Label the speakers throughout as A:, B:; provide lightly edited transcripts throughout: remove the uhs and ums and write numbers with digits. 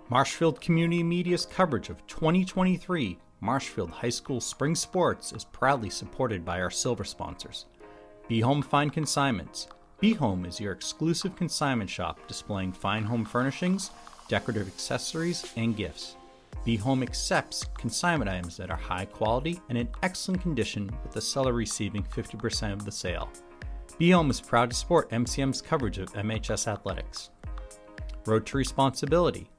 A: Marshfield Community Media's coverage of 2023 Marshfield High School Spring Sports is proudly supported by our silver sponsors. Be Home Fine Consignments. Be Home is your exclusive consignment shop displaying fine home furnishings, decorative accessories, and gifts. Be Home accepts consignment items that are high quality and in excellent condition, with the seller receiving 50% of the sale. Be Home is proud to support MCM's coverage of MHS athletics. Road to Responsibility.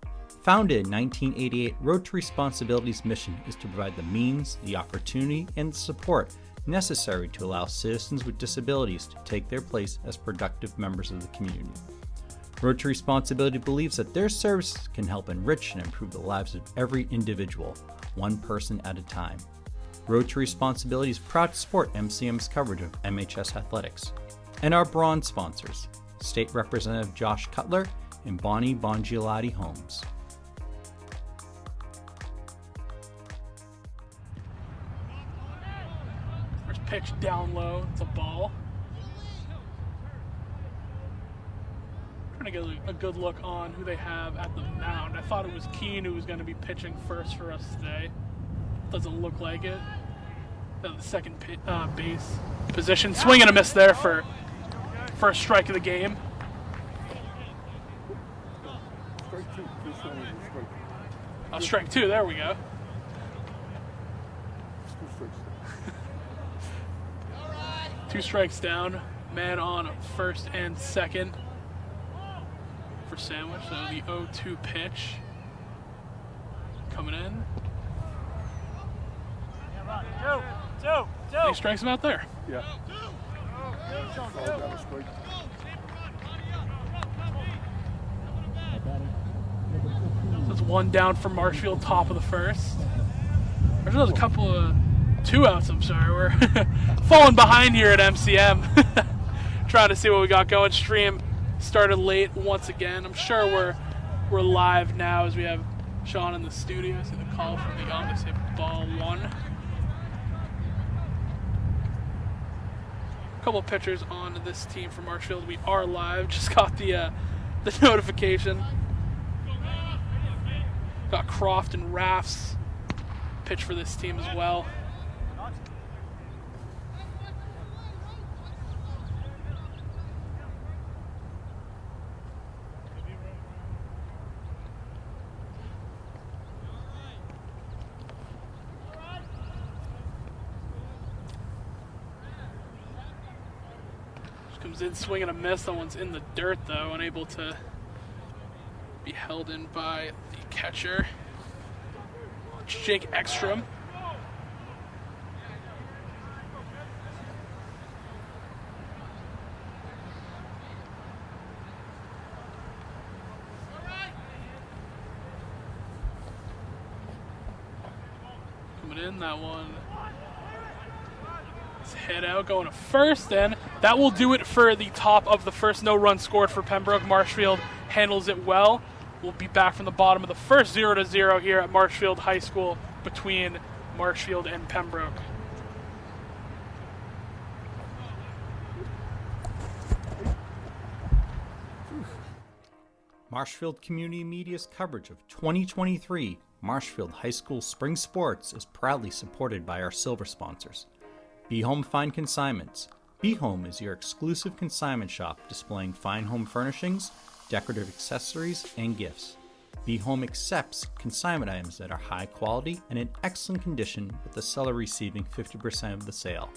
A: Founded in 1988, Road to Responsibility's mission is to provide the means, the opportunity, and the support necessary to allow citizens with disabilities to take their place as productive members of the community. Road to Responsibility believes that their services can help enrich and improve the lives of every individual, one person at a time. Road to Responsibility is proud to support MCM's coverage of MHS athletics. And our bronze sponsors, State Representative Josh Cutler and Bongiolatti Homes.
B: First pitch down low, it's a ball. Trying to get a good look on who they have at the mound. I thought it was Keene who was going to be pitching first for us today. Doesn't look like it. The second base position. Swing and a miss there for first strike of the game. Oh, strike two, there we go. Two strikes down. Man on first and second for Sandwich. So the 0-2 pitch coming in. He strikes him out there.
C: Yeah.
B: That's one down for Marshfield, top of the first. There's another couple of two outs, I'm sorry. We're falling behind here at MCM. Trying to see what we got going. Stream started late once again. I'm sure we're live now as we have Sean in the studio. I see the call from the office hit ball one. A couple of pitchers on this team for Marshfield. We are live. Just got the notification. Got Croft and Raffs pitch for this team as well. Comes in, swing and a miss. That one's in the dirt, though, unable to be held in by the catcher. Jake Ekstrom. Coming in, that one. Head out, going to first, and that will do it for the top of the first. No run scored for Pembroke. Marshfield handles it well. We'll be back from the bottom of the first, 0-0 here at Marshfield High School between Marshfield and Pembroke.
A: Marshfield Community Media's coverage of 2023 Marshfield High School Spring Sports is proudly supported by our silver sponsors. Be Home Fine Consignments. Be Home is your exclusive consignment shop displaying fine home furnishings, decorative accessories, and gifts. Be Home accepts consignment items that are high quality and in excellent condition, with the seller receiving 50% of the sale.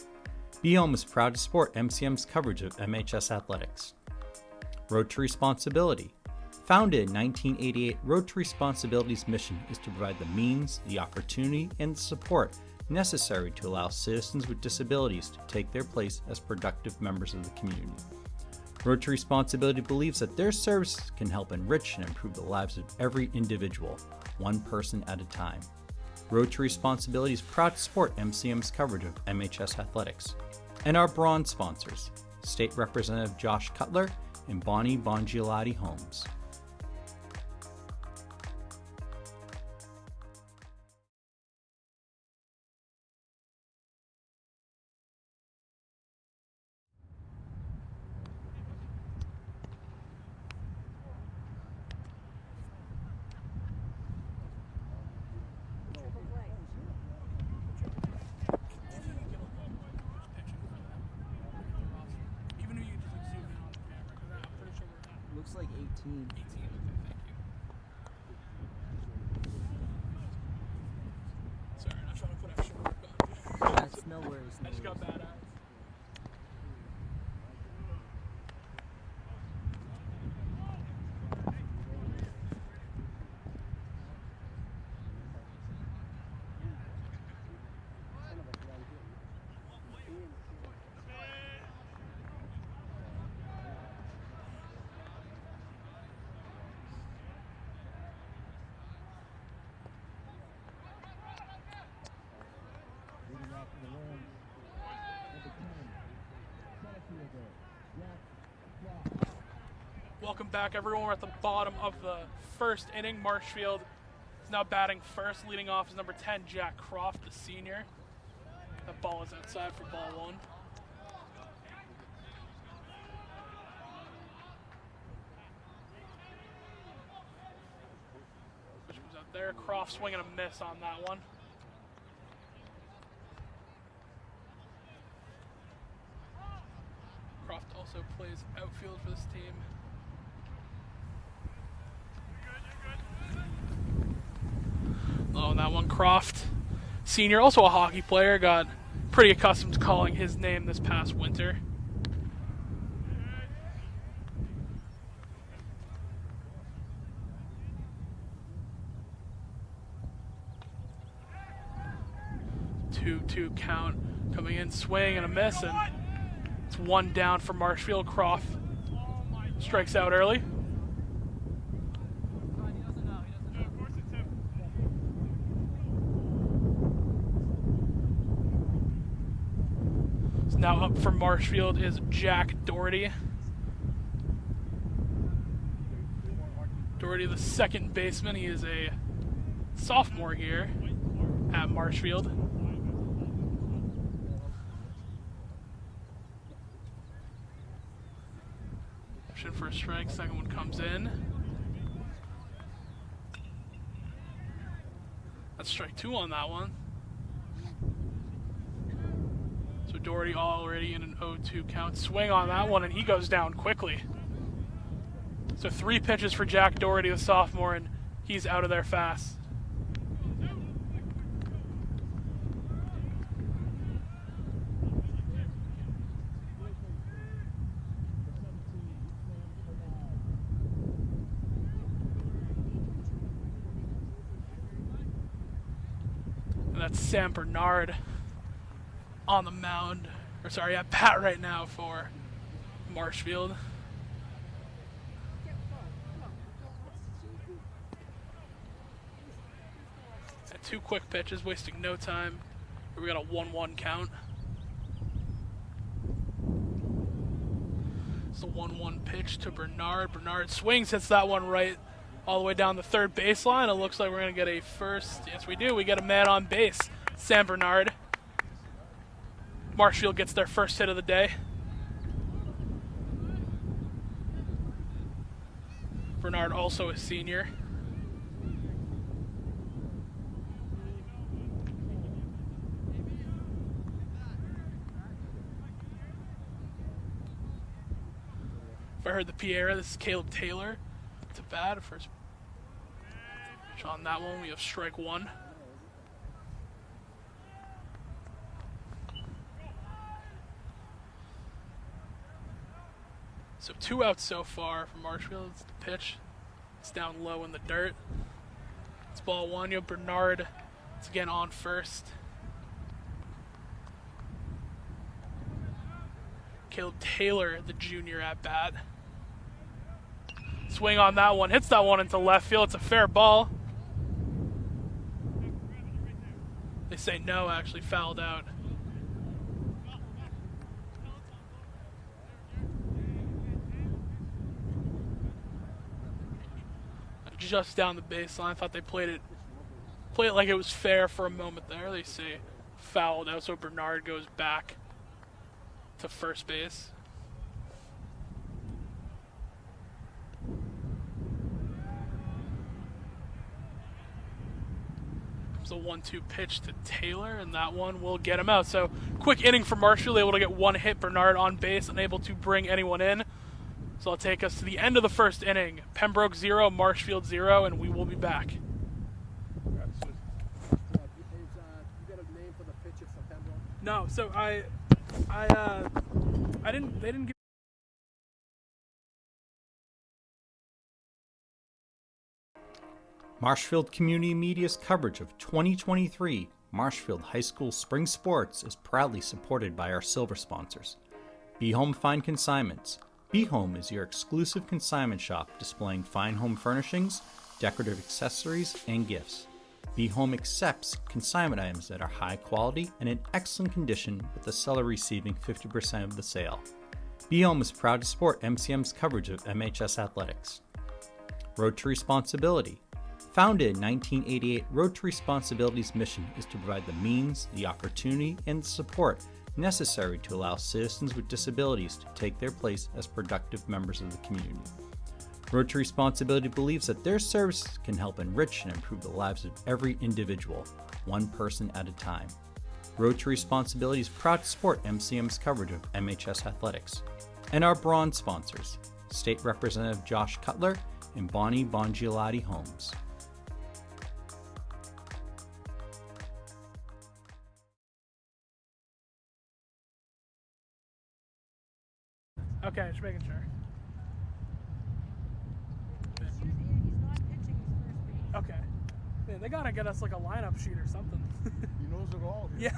A: Be Home is proud to support MCM's coverage of MHS athletics. Road to Responsibility. Founded in 1988, Road to Responsibility's mission is to provide the means, the opportunity, and the support necessary to allow citizens with disabilities to take their place as productive members of the community. Road to Responsibility believes that their services can help enrich and improve the lives of every individual, one person at a time. Road to Responsibility is proud to support MCM's coverage of MHS athletics. And our bronze sponsors, State Representative Josh Cutler and Bongiolatti Homes.
C: like 18.
B: 18. Okay, thank you. Sorry, I'm trying to put extra work on.
C: That's no worries.
B: I just got bad eyes. Welcome back, everyone. We're at the bottom of the first inning. Marshfield is now batting first. Leading off is number 10, Jack Croft, the senior. That ball is outside for ball one. Which comes out there. Croft swinging a miss on that one. Croft also plays outfield for this team. Oh, and that one, Croft, senior, also a hockey player, got pretty accustomed to calling his name this past winter. Two count, coming in, swing and a miss, and it's one down for Marshfield. Croft strikes out early. Now up for Marshfield is Jack Doherty. Doherty, the second baseman. He is a sophomore here at Marshfield. Motion for a strike, second one comes in. That's strike two on that one. So Doherty already in an 0-2 count. Swing on that one, and he goes down quickly. So 3 pitches for Jack Doherty, the sophomore, and he's out of there fast. And that's Sam Bernard on the mound, or sorry, at bat right now for Marshfield. And 2 quick pitches, wasting no time. We got a 1-1 count. It's a 1-1 pitch to Bernard. Bernard swings, hits that one right all the way down the third baseline. It looks like we're going to get a first. Yes, we do. We get a man on base, Sam Bernard. Marshfield gets their first hit of the day. Bernard also a senior. If I heard the Pierre, this is Caleb Taylor to bat. First pitch on that one, we have strike one. So 2 outs so far from Marshfield. It's the pitch. It's down low in the dirt. It's ball one. You have Bernard. It's again on first. Caleb Taylor, the junior, at bat. Swing on that one. Hits that one into left field. It's a fair ball. They say no, actually fouled out. Just down the baseline. Thought they played it like it was fair for a moment there. They say fouled out, so Bernard goes back to first base. It's a 1-2 pitch to Taylor, and that one will get him out. So quick inning for Marshfield, able to get 1 hit. Bernard on base, unable to bring anyone in. So it'll take us to the end of the first inning. Pembroke 0, Marshfield 0, and we will be back.
C: You got a name for the pitcher for Pembroke?
B: No, so they didn't give.
A: Marshfield Community Media's coverage of 2023 Marshfield High School Spring Sports is proudly supported by our silver sponsors. Be Home Fine Consignments. Be Home is your exclusive consignment shop displaying fine home furnishings, decorative accessories, and gifts. Be Home accepts consignment items that are high quality and in excellent condition, with the seller receiving 50% of the sale. Be Home is proud to support MCM's coverage of MHS athletics. Road to Responsibility. Founded in 1988, Road to Responsibility's mission is to provide the means, the opportunity, and the support necessary to allow citizens with disabilities to take their place as productive members of the community. Road to Responsibility believes that their services can help enrich and improve the lives of every individual, one person at a time. Road to Responsibility is proud to support MCM's coverage of MHS athletics. And our bronze sponsors, State Representative Josh Cutler and Bongiolatti Homes.
B: Okay, just making sure.
D: He's not pitching his first base.
B: Okay. Man, they gotta get us like a lineup sheet or something.
C: He knows it all.
B: Yeah.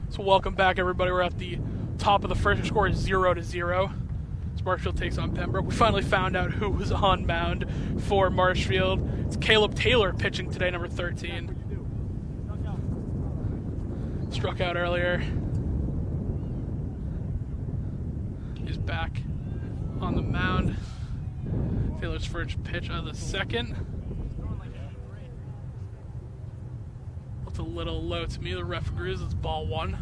B: So welcome back, everybody. We're at the top of the first. The score is 0-0. As Marshfield takes on Pembroke. We finally found out who was on mound for Marshfield. It's Caleb Taylor pitching today, number 13. Struck out earlier. He's back on the mound. Taylor's first pitch of the second. Looked a little low to me. The ref agrees. It's ball one.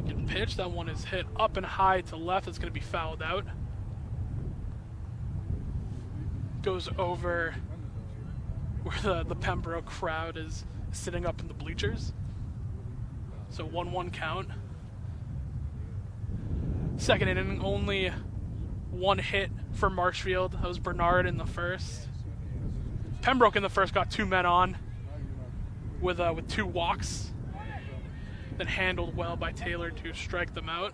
B: Good pitch. That one is hit up and high to left. It's going to be fouled out. Goes over where the Pembroke crowd is sitting up in the bleachers. So 1-1 count. Second inning, only one hit for Marshfield. That was Bernard in the first. Pembroke in the first got two men on with two walks. Then handled well by Taylor to strike them out.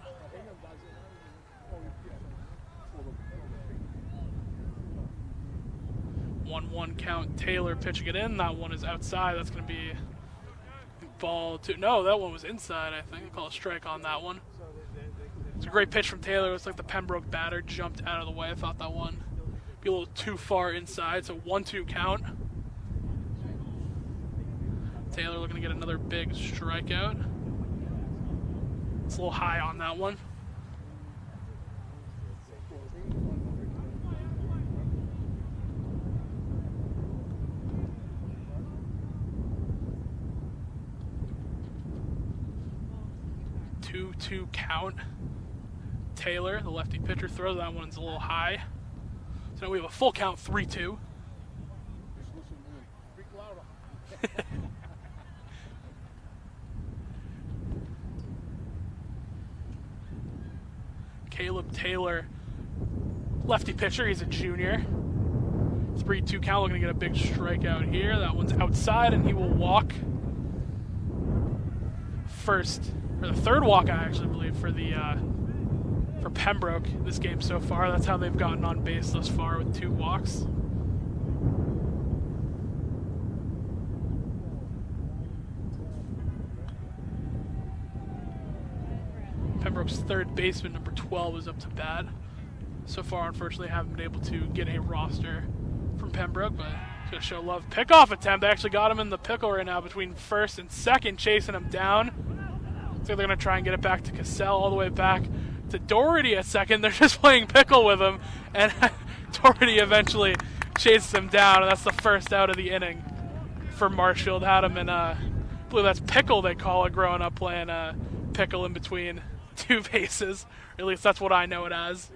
B: One count. Taylor pitching it in. That one is outside. That's going to be ball two. No, that one was inside, I think. I call a strike on that one. It's a great pitch from Taylor. It's like the Pembroke batter jumped out of the way. I thought that one would be a little too far inside. So 1-2 count. Taylor looking to get another big strikeout. It's a little high on that one. Two count. Taylor, the lefty pitcher, throws. That one's a little high. So now we have a full count, 3-2. Caleb Taylor, lefty pitcher. He's a junior. 3-2 count. Looking to get a big strikeout here. That one's outside, and he will walk. First, or the third walk, I actually believe, for Pembroke this game so far. That's how they've gotten on base thus far, with 2 walks. Pembroke's third baseman, number 12, is up to bat. So far, unfortunately, haven't been able to get a roster from Pembroke, but it's going to show love. Pickoff attempt. They actually got him in the pickle right now between first and second, chasing him down. So they're going to try and get it back to Cassell, all the way back to Doherty at second. They're just playing pickle with him, and Doherty eventually chases him down, and that's the first out of the inning for Marshfield. Had him in, I believe that's pickle they call it growing up, playing pickle in between two bases. Or at least that's what I know it as.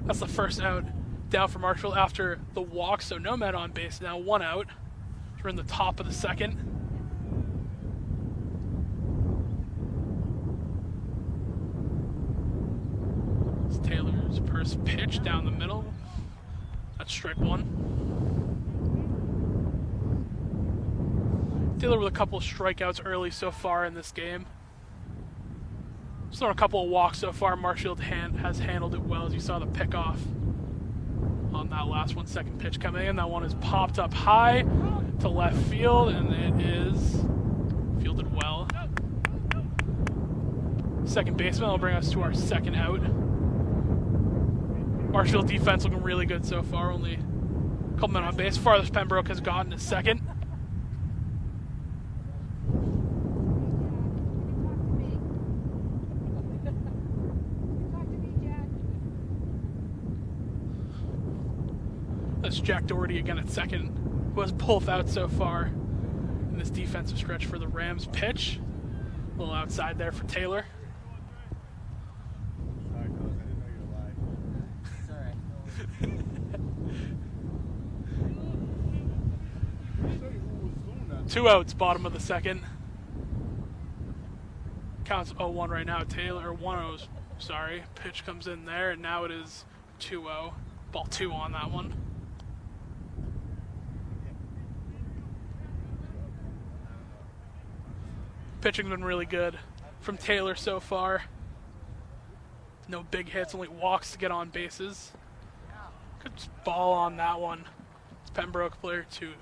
B: That's the first out down for Marshfield after the walk, so no men on base now, 1 out. We're in the top of the second. It's Taylor's first pitch down the middle. That's strike 1. Taylor with a couple of strikeouts early so far in this game. Just thrown a couple of walks so far. Marshfield has handled it well, as you saw the pickoff on that last one. Second pitch coming in. That one is popped up high to left field, and it is fielded well. Second baseman will bring us to our second out. Marshfield defense looking really good so far. Only a couple men on base. Farthest Pembroke has gotten is second. That's Jack Doherty again at second, who has both out so far in this defensive stretch for the Rams. Pitch, a little outside there for Taylor.
C: Sorry, Coach, I didn't know you were live. It's alright.
B: 2 outs, bottom of the second. Counts 0-1 right now. Taylor, or 1-0, sorry. Pitch comes in there, and now it is 2-0. Ball 2 on that one. Pitching's been really good from Taylor so far. No big hits, only walks to get on bases. Good ball on that one. It's Pembroke player 2.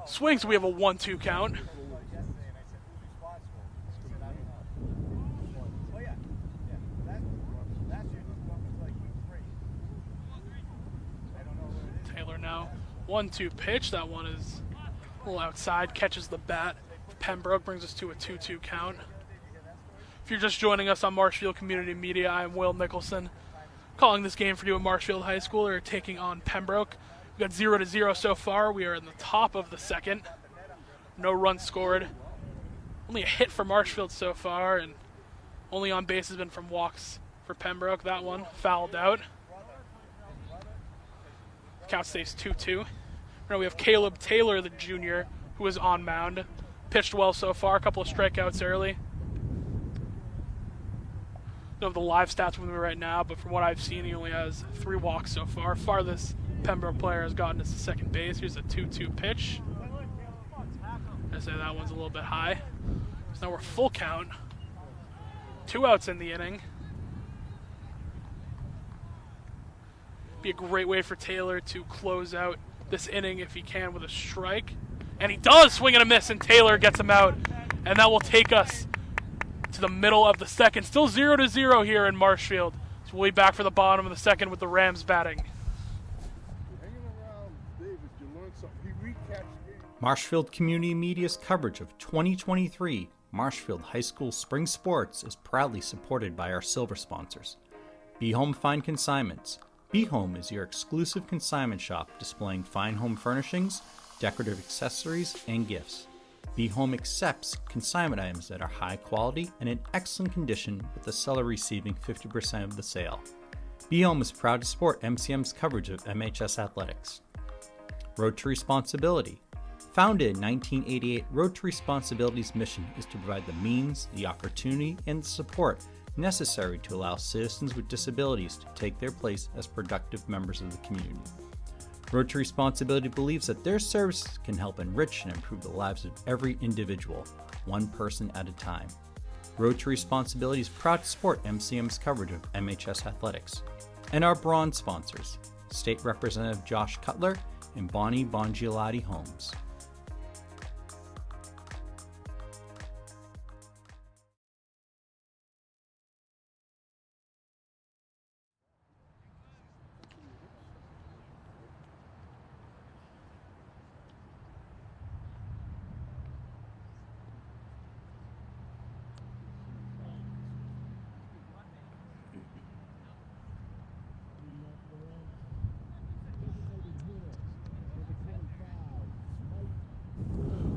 B: Swings, we have a 1-2 count. Taylor now 1-2 pitch. That one is a little outside, catches the bat. Pembroke brings us to a 2-2 count. If you're just joining us on Marshfield Community Media, I am Will Nicholson, calling this game for you at Marshfield High School. They're taking on Pembroke. We've got 0-0 so far. We are in the top of the second. No runs scored. Only a hit for Marshfield so far, and only on base has been from walks for Pembroke. That one fouled out. Count stays 2-2. Now we have Caleb Taylor, the junior, who is on mound. Pitched well so far, a couple of strikeouts early. Don't have the live stats with me right now, but from what I've seen, he only has 3 walks so far. Farthest Pembroke player has gotten us to second base. Here's a 2-2 pitch. I say that one's a little bit high. So now we're full count. 2 outs in the inning. Be a great way for Taylor to close out this inning if he can with a strike. And he does swing and a miss, and Taylor gets him out. And that will take us to the middle of the second. Still 0-0 here in Marshfield. So we'll be back for the bottom of the second with the Rams batting.
A: Marshfield Community Media's coverage of 2023 Marshfield High School Spring Sports is proudly supported by our silver sponsors. Be Home Fine Consignments. Be Home is your exclusive consignment shop displaying fine home furnishings, decorative accessories, and gifts. Be Home accepts consignment items that are high quality and in excellent condition, with the seller receiving 50% of the sale. Be Home is proud to support MCM's coverage of MHS athletics. Road to Responsibility. Founded in 1988, Road to Responsibility's mission is to provide the means, the opportunity, and the support necessary to allow citizens with disabilities to take their place as productive members of the community. Road to Responsibility believes that their services can help enrich and improve the lives of every individual, one person at a time. Road to Responsibility is proud to support MCM's coverage of MHS athletics. And our bronze sponsors, State Representative Josh Cutler and Bongiolatti Homes.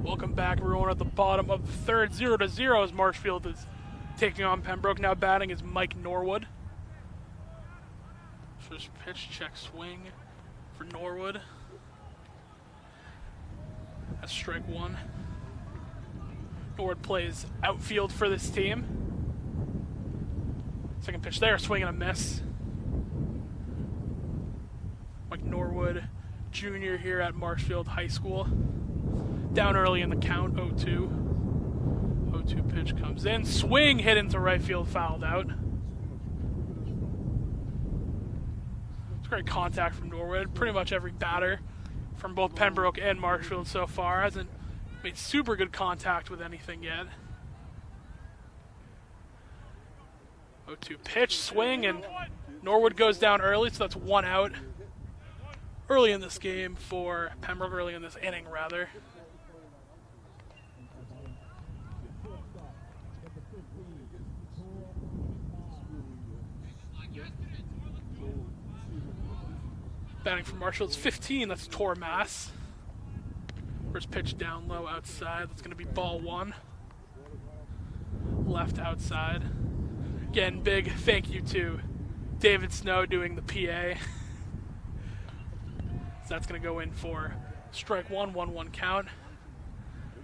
B: Welcome back, everyone. At the bottom of the third, 0-0 as Marshfield is taking on Pembroke. Now batting is Mike Norwood. First pitch, check swing for Norwood. That's strike one. Norwood plays outfield for this team. Second pitch there, swing and a miss. Mike Norwood, junior here at Marshfield High School. Down early in the count, 0-2. 0-2 pitch comes in. Swing hit into right field, fouled out. It's great contact from Norwood. Pretty much every batter from both Pembroke and Marshfield so far hasn't made super good contact with anything yet. 0-2 pitch, swing, and Norwood goes down early, so that's one out early in this game for Pembroke, early in this inning, rather. Batting for Marshfield's 15, that's Tor Mass. First pitch down low outside, that's going to be ball one. Left outside. Again, big thank you to David Snow doing the PA. So that's going to go in for strike one, 1-1 count.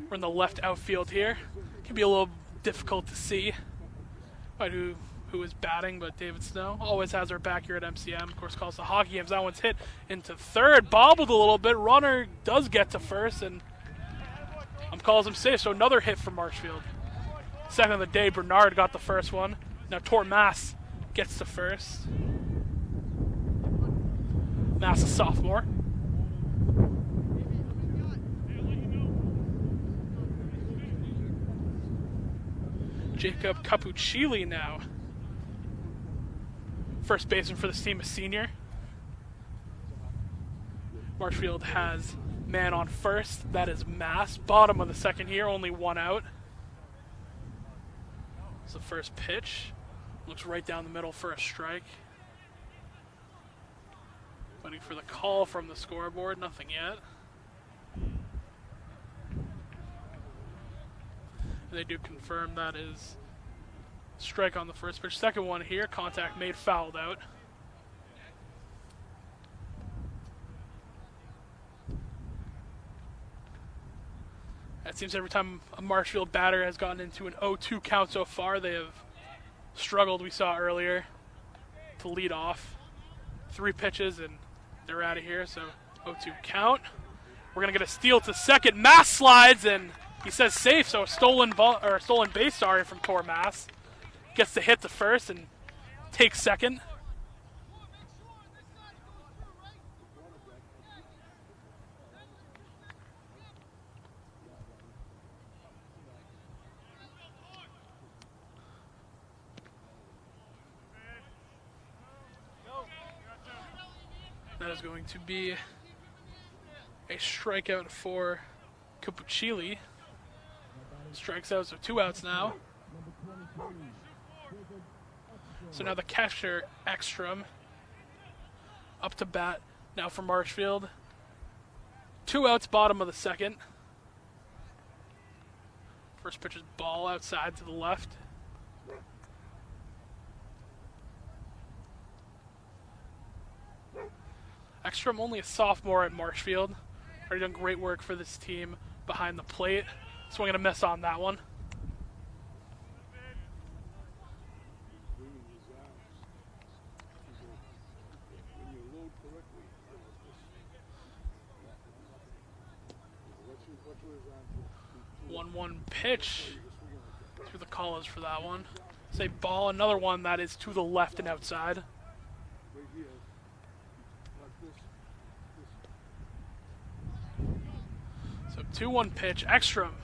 B: We're in the left outfield here. Can be a little difficult to see by who is batting, but David Snow always has our back here at MCM. Of course, calls the hockey games. That one's hit into third, bobbled a little bit. Runner does get to first, and calls him safe. So another hit for Marshfield. Second of the day, Bernard got the first one. Now Tor Mass gets to first. Mass, a sophomore. Jacob Capuccilli now. First baseman for this team, a senior. Marshfield has man on first. That is Mass. Bottom of the second here, only one out. It's the first pitch. Looks right down the middle for a strike. Waiting for the call from the scoreboard. Nothing yet. They do confirm that is strike on the first pitch. Second one here, contact made, fouled out. It seems every time a Marshfield batter has gotten into an 0-2 count so far, they have struggled, we saw earlier, to lead off. 3 pitches and they're out of here, so 0-2 count. We're going to get a steal to second. Mass slides and he says safe, so a stolen base, from Tor Mass. Gets the hit to first and takes second. That is going to be a strikeout for Capuccilli. Strikes out, so 2 outs now. So now the catcher, Ekstrom, up to bat now for Marshfield. 2 outs, bottom of the second. First pitch is ball outside to the left. Ekstrom, only a sophomore at Marshfield. Already done great work for this team behind the plate. Swing and a miss on that one. One pitch. See what the call is for that one. Say ball, another one that is to the left and outside.
C: Right here. Like this.
B: So 2-1 pitch. Ekstrom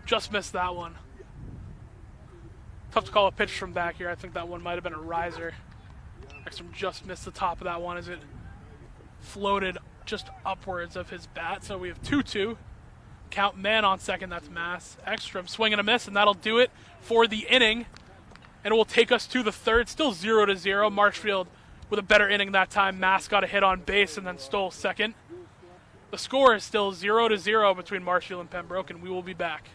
B: just missed that one. Tough to call a pitch from back here. I think that one might have been a riser. Ekstrom just missed the top of that one as it floated just upwards of his bat. So we have 2-2. Count, man on second, that's Mass. Ekstrom swing and a miss, and that'll do it for the inning. And it will take us to the third, still 0-0. Marshfield with a better inning that time. Mass got a hit on base and then stole second. The score is still 0-0 between Marshfield and Pembroke, and we will be back.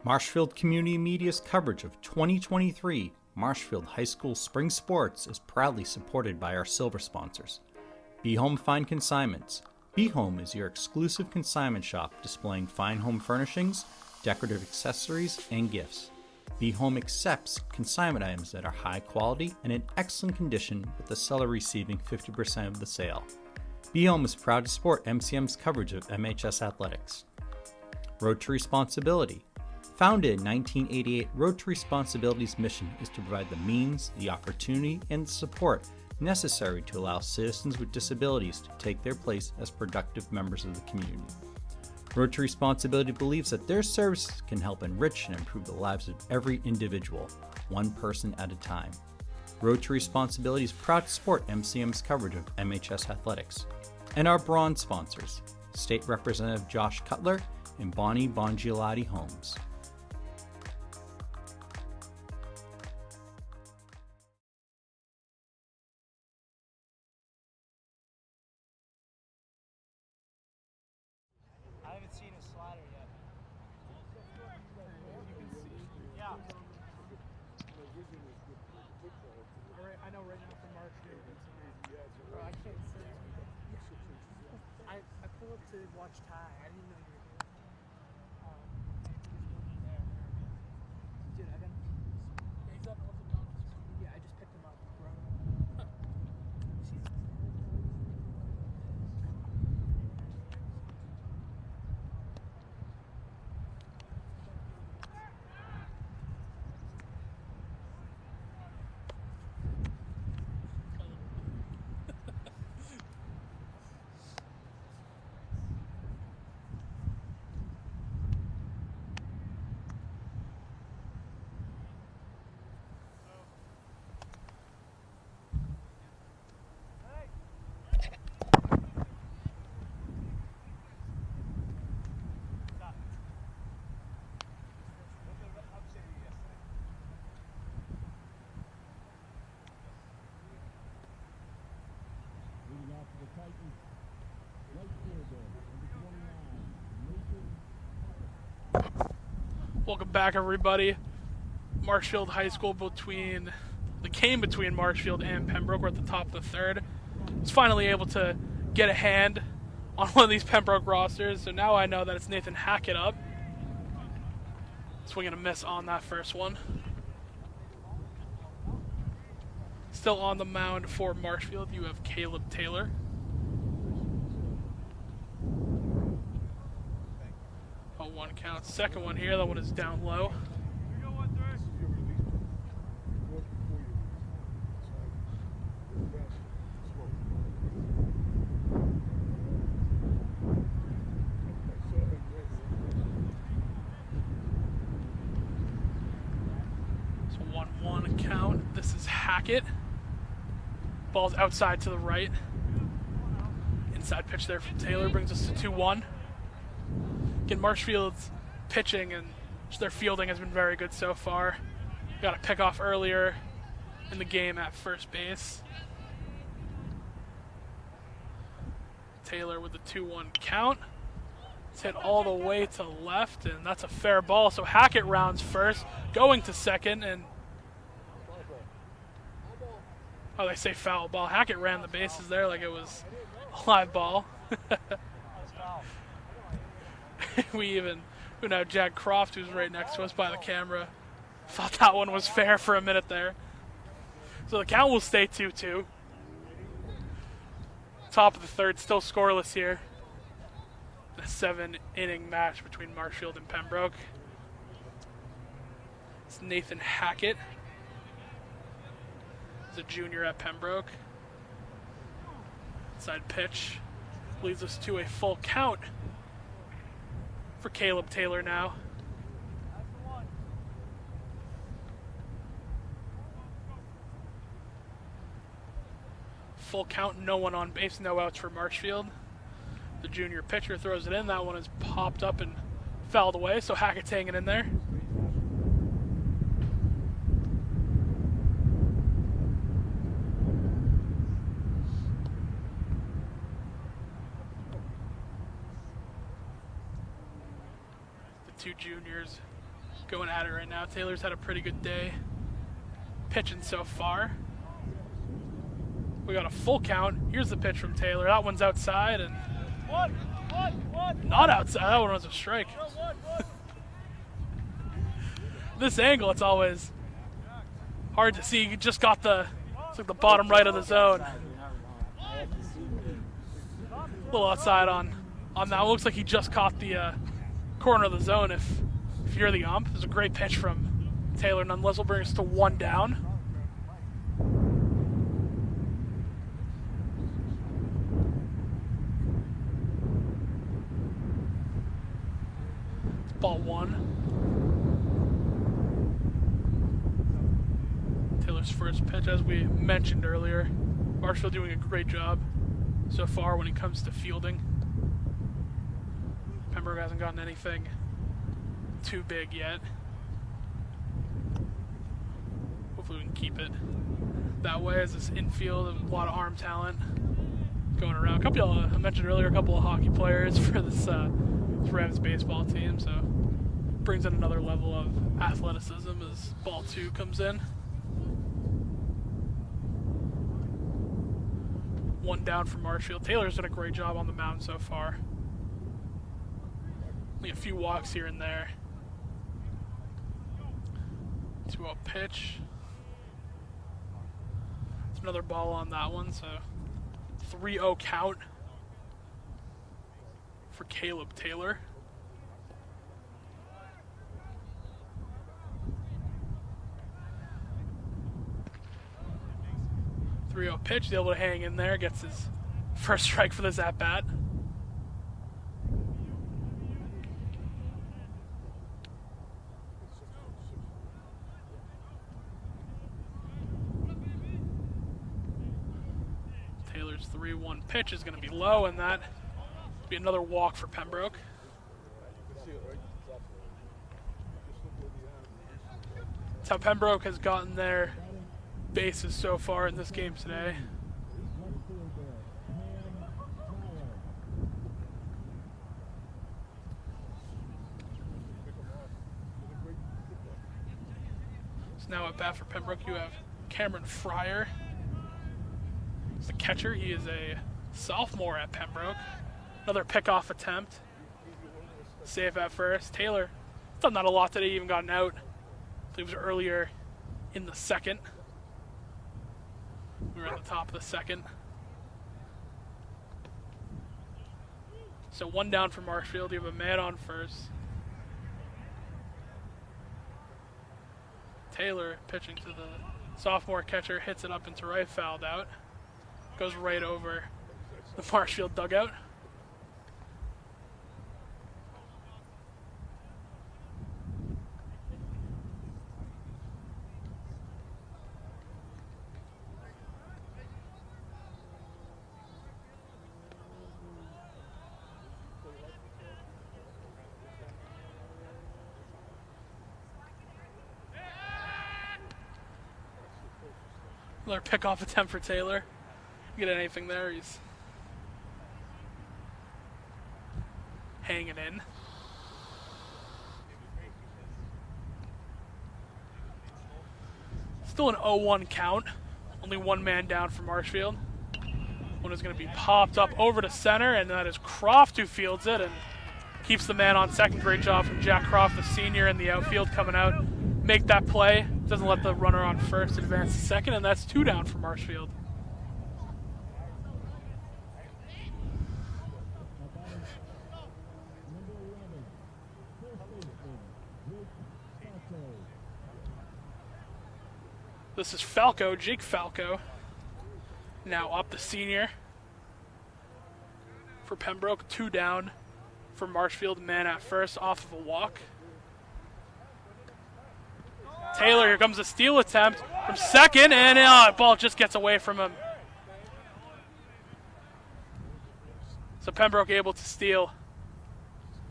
A: Marshfield Community Media's coverage of 2023 Marshfield High School Spring Sports is proudly supported by our silver sponsors. Be Home Fine Consignments. Be Home is your exclusive consignment shop displaying fine home furnishings, decorative accessories, and gifts. Be Home accepts consignment items that are high quality and in excellent condition, with the seller receiving 50% of the sale. Be Home is proud to support MCM's coverage of MHS athletics. Road to Responsibility. Founded in 1988, Road to Responsibility's mission is to provide the means, the opportunity, and the support necessary to allow citizens with disabilities to take their place as productive members of the community. Road to Responsibility believes that their services can help enrich and improve the lives of every individual, one person at a time. Road to Responsibility is proud to support MCM's coverage of MHS athletics. And our bronze sponsors, State Representative Josh Cutler and Bongiolatti Homes.
E: I haven't seen a slider yet. Yeah.
F: Alright, I know right now from Marshfield it's I can't say I pulled up to watch Ty. I didn't know you were here. Dude, I got he's up orthodontist. Yeah, I just picked him up, bro.
C: Leading off for the Titans. Right fielder, number 29, Nathan.
B: Welcome back, everybody. Marshfield High School between the game between Marshfield and Pembroke. We're at the top of the third. Was finally able to get a hand on one of these Pembroke rosters, so now I know that it's Nathan Hackett up. Swing and a miss on that first one. Still on the mound for Marshfield, you have Caleb Taylor. Oh, 1 count. Second one here, that one is down low. So 1-1 count. This is Hackett. Ball's outside to the right. Inside pitch there from Taylor brings us to 2-1. Again, Marshfield's pitching and just their fielding has been very good so far. Got a pickoff earlier in the game at first base. Taylor with the 2-1 count. It's hit all the way to left, and that's a fair ball. So Hackett rounds first, going to second, and oh, they say foul ball. Hackett ran the bases there like it was a live ball. We know Jack Croft, who's right next to us by the camera, thought that one was fair for a minute there. So the count will stay 2-2. Top of the third, still scoreless here. A 7-inning match between Marshfield and Pembroke. It's Nathan Hackett. He's a junior at Pembroke. Inside pitch leads us to a full count for Caleb Taylor now. Full count, no one on base, no outs for Marshfield. The junior pitcher throws it in. That one is popped up and fouled away, so Hackett's hanging in there. The two juniors going at it right now. Taylor's had a pretty good day pitching so far. We got a full count. Here's the pitch from Taylor. That one's outside and not outside. That one was a strike. This angle, it's always hard to see. You just got it's like the bottom right of the zone. A little outside on that. It looks like he just caught the corner of the zone if you're the ump. It was a great pitch from Taylor. Nonetheless, will bring us to 1 down. Ball 1. Taylor's first pitch, as we mentioned earlier. Marshfield doing a great job so far when it comes to fielding. Pembroke hasn't gotten anything too big yet. Hopefully we can keep it that way as this infield, a lot of arm talent going around. I mentioned earlier, a couple of hockey players for this Revs baseball team, so brings in another level of athleticism as ball 2 comes in. 1 down for Marshfield. Taylor's done a great job on the mound so far. Only a few walks here and there. 2-0 pitch. It's another ball on that one, so 3-0 count for Caleb Taylor. Pitch, able to hang in there, gets his first strike for this at-bat. Taylor's 3-1 pitch is going to be low, and that will be another walk for Pembroke. That's how Pembroke has gotten their bases so far in this game today. So now at bat for Pembroke, you have Cameron Fryer. He's the catcher. He is a sophomore at Pembroke. Another pickoff attempt. Safe at first. Taylor done that a lot today. He even got an out. It was earlier in the second. We were at the top of the second. So 1 down for Marshfield. You have a man on first. Taylor pitching to the sophomore catcher, hits it up into right, fouled out. Goes right over the Marshfield dugout. Another pickoff attempt for Taylor. Get anything there, he's hanging in. Still an 0-1 count. Only 1 man down for Marshfield. One is going to be popped up over to center, and that is Croft who fields it and keeps the man on second. Great job from Jack Croft, the senior in the outfield, coming out, make that play. Doesn't let the runner on first advance to second, and that's 2 down for Marshfield. This is Falco, Jake Falco. Now up the senior for Pembroke. 2 down for Marshfield. Man at first off of a walk. Taylor, here comes a steal attempt from second, and ball just gets away from him. So Pembroke able to steal.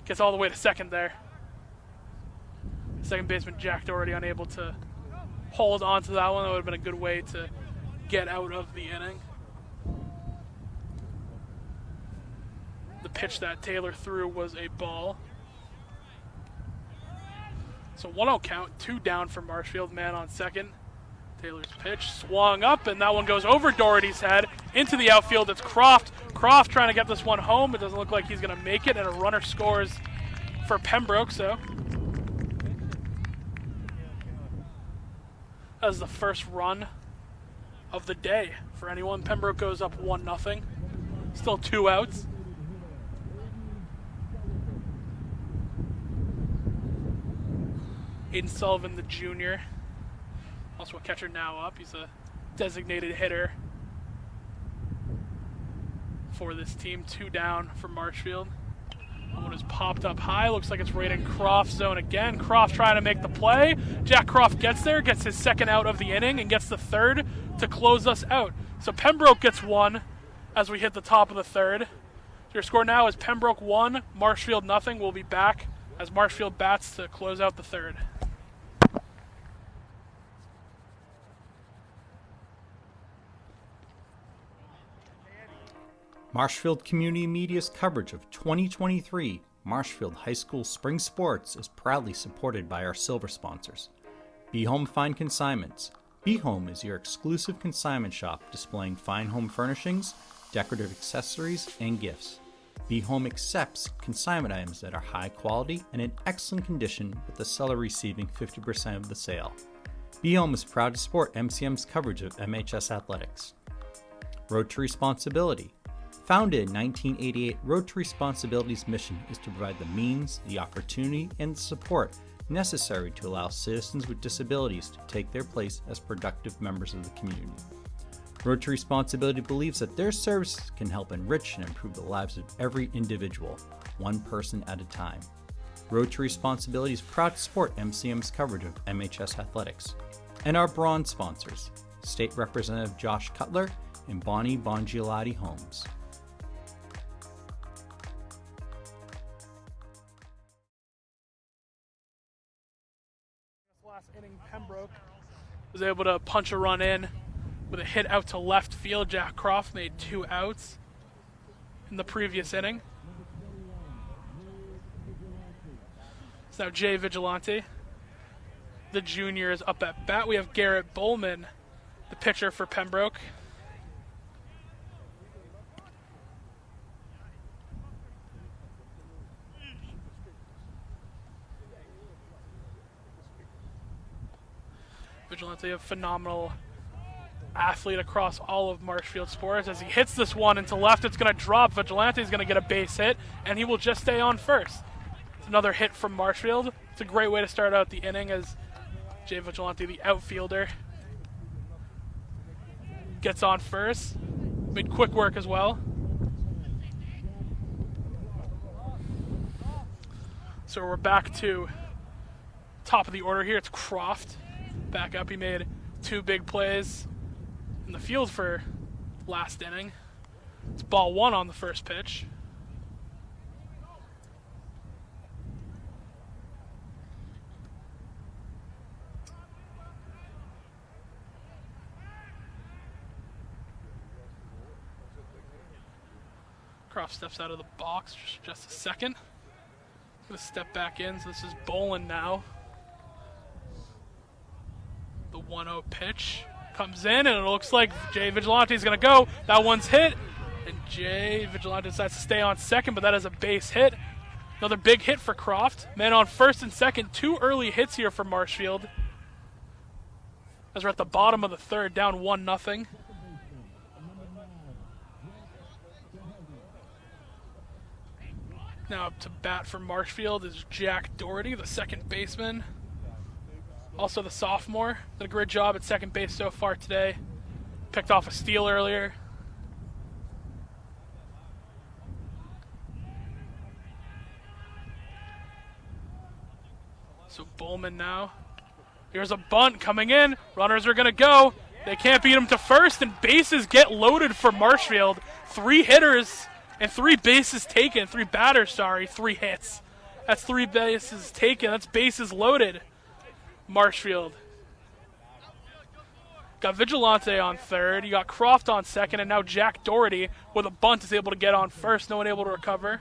B: Gets all the way to second there. Second baseman Jack Doherty unable to hold on to that one. That would have been a good way to get out of the inning. The pitch that Taylor threw was a ball. So 1-0 count, 2 down for Marshfield, man on second. Taylor's pitch swung up, and that one goes over Doherty's head into the outfield. It's Croft. Croft trying to get this one home. It doesn't look like he's going to make it, and a runner scores for Pembroke. So that was the first run of the day for anyone. Pembroke goes up 1-0. Still 2 outs. Aiden Sullivan, the junior, also a catcher now up. He's a designated hitter for this team. 2 down for Marshfield. One is popped up high. Looks like it's right in Croft's zone again. Croft trying to make the play. Jack Croft gets there, gets his second out of the inning, and gets the third to close us out. So Pembroke gets 1 as we hit the top of the third. So your score now is Pembroke 1, Marshfield 0. We'll be back as Marshfield bats to close out the third.
A: Marshfield Community Media's coverage of 2023 Marshfield High School Spring Sports is proudly supported by our silver sponsors. Be Home Fine Consignments. Be Home is your exclusive consignment shop displaying fine home furnishings, decorative accessories, and gifts. Be Home accepts consignment items that are high quality and in excellent condition, with the seller receiving 50% of the sale. Be Home is proud to support MCM's coverage of MHS athletics. Road to Responsibility. Founded in 1988, Road to Responsibility's mission is to provide the means, the opportunity, and the support necessary to allow citizens with disabilities to take their place as productive members of the community. Road to Responsibility believes that their services can help enrich and improve the lives of every individual, one person at a time. Road to Responsibility is proud to support MCM's coverage of MHS athletics. And our bronze sponsors, State Representative Josh Cutler and Bongiolatti Homes.
B: Last inning, Pembroke was able to punch a run in with a hit out to left field. Jack Croft made 2 outs in the previous inning. So now Jay Vigilante, the junior, is up at bat. We have Garrett Bowman, the pitcher for Pembroke. Vigilante, a phenomenal athlete across all of Marshfield sports. As he hits this one into left, it's going to drop. Vigilante is going to get a base hit, and he will just stay on first. It's another hit from Marshfield. It's a great way to start out the inning as Jay Vigilante, the outfielder, gets on first. Made quick work as well. So we're back to top of the order here. It's Croft. Back up, he made 2 big plays in the field for last inning. It's ball 1 on the first pitch. Croft steps out of the box just a second. Gonna step back in, so this is Bolin now. The 1-0 pitch comes in, and it looks like Jay Vigilante is going to go. That one's hit, and Jay Vigilante decides to stay on second, but that is a base hit. Another big hit for Croft. Man on first and second. 2 early hits here for Marshfield, as we're at the bottom of the third, down 1-0. Now up to bat for Marshfield is Jack Doherty, the second baseman. Also the sophomore did a great job at second base so far today. Picked off a steal earlier. So Bowman now. Here's a bunt coming in. Runners are going to go. They can't beat him to first, and bases get loaded for Marshfield. 3 hitters and 3 bases taken. 3 batters, sorry. 3 hits. That's 3 bases taken. That's bases loaded. Marshfield. Got Vigilante on third. You got Croft on second, and now Jack Doherty with a bunt is able to get on first. No one able to recover.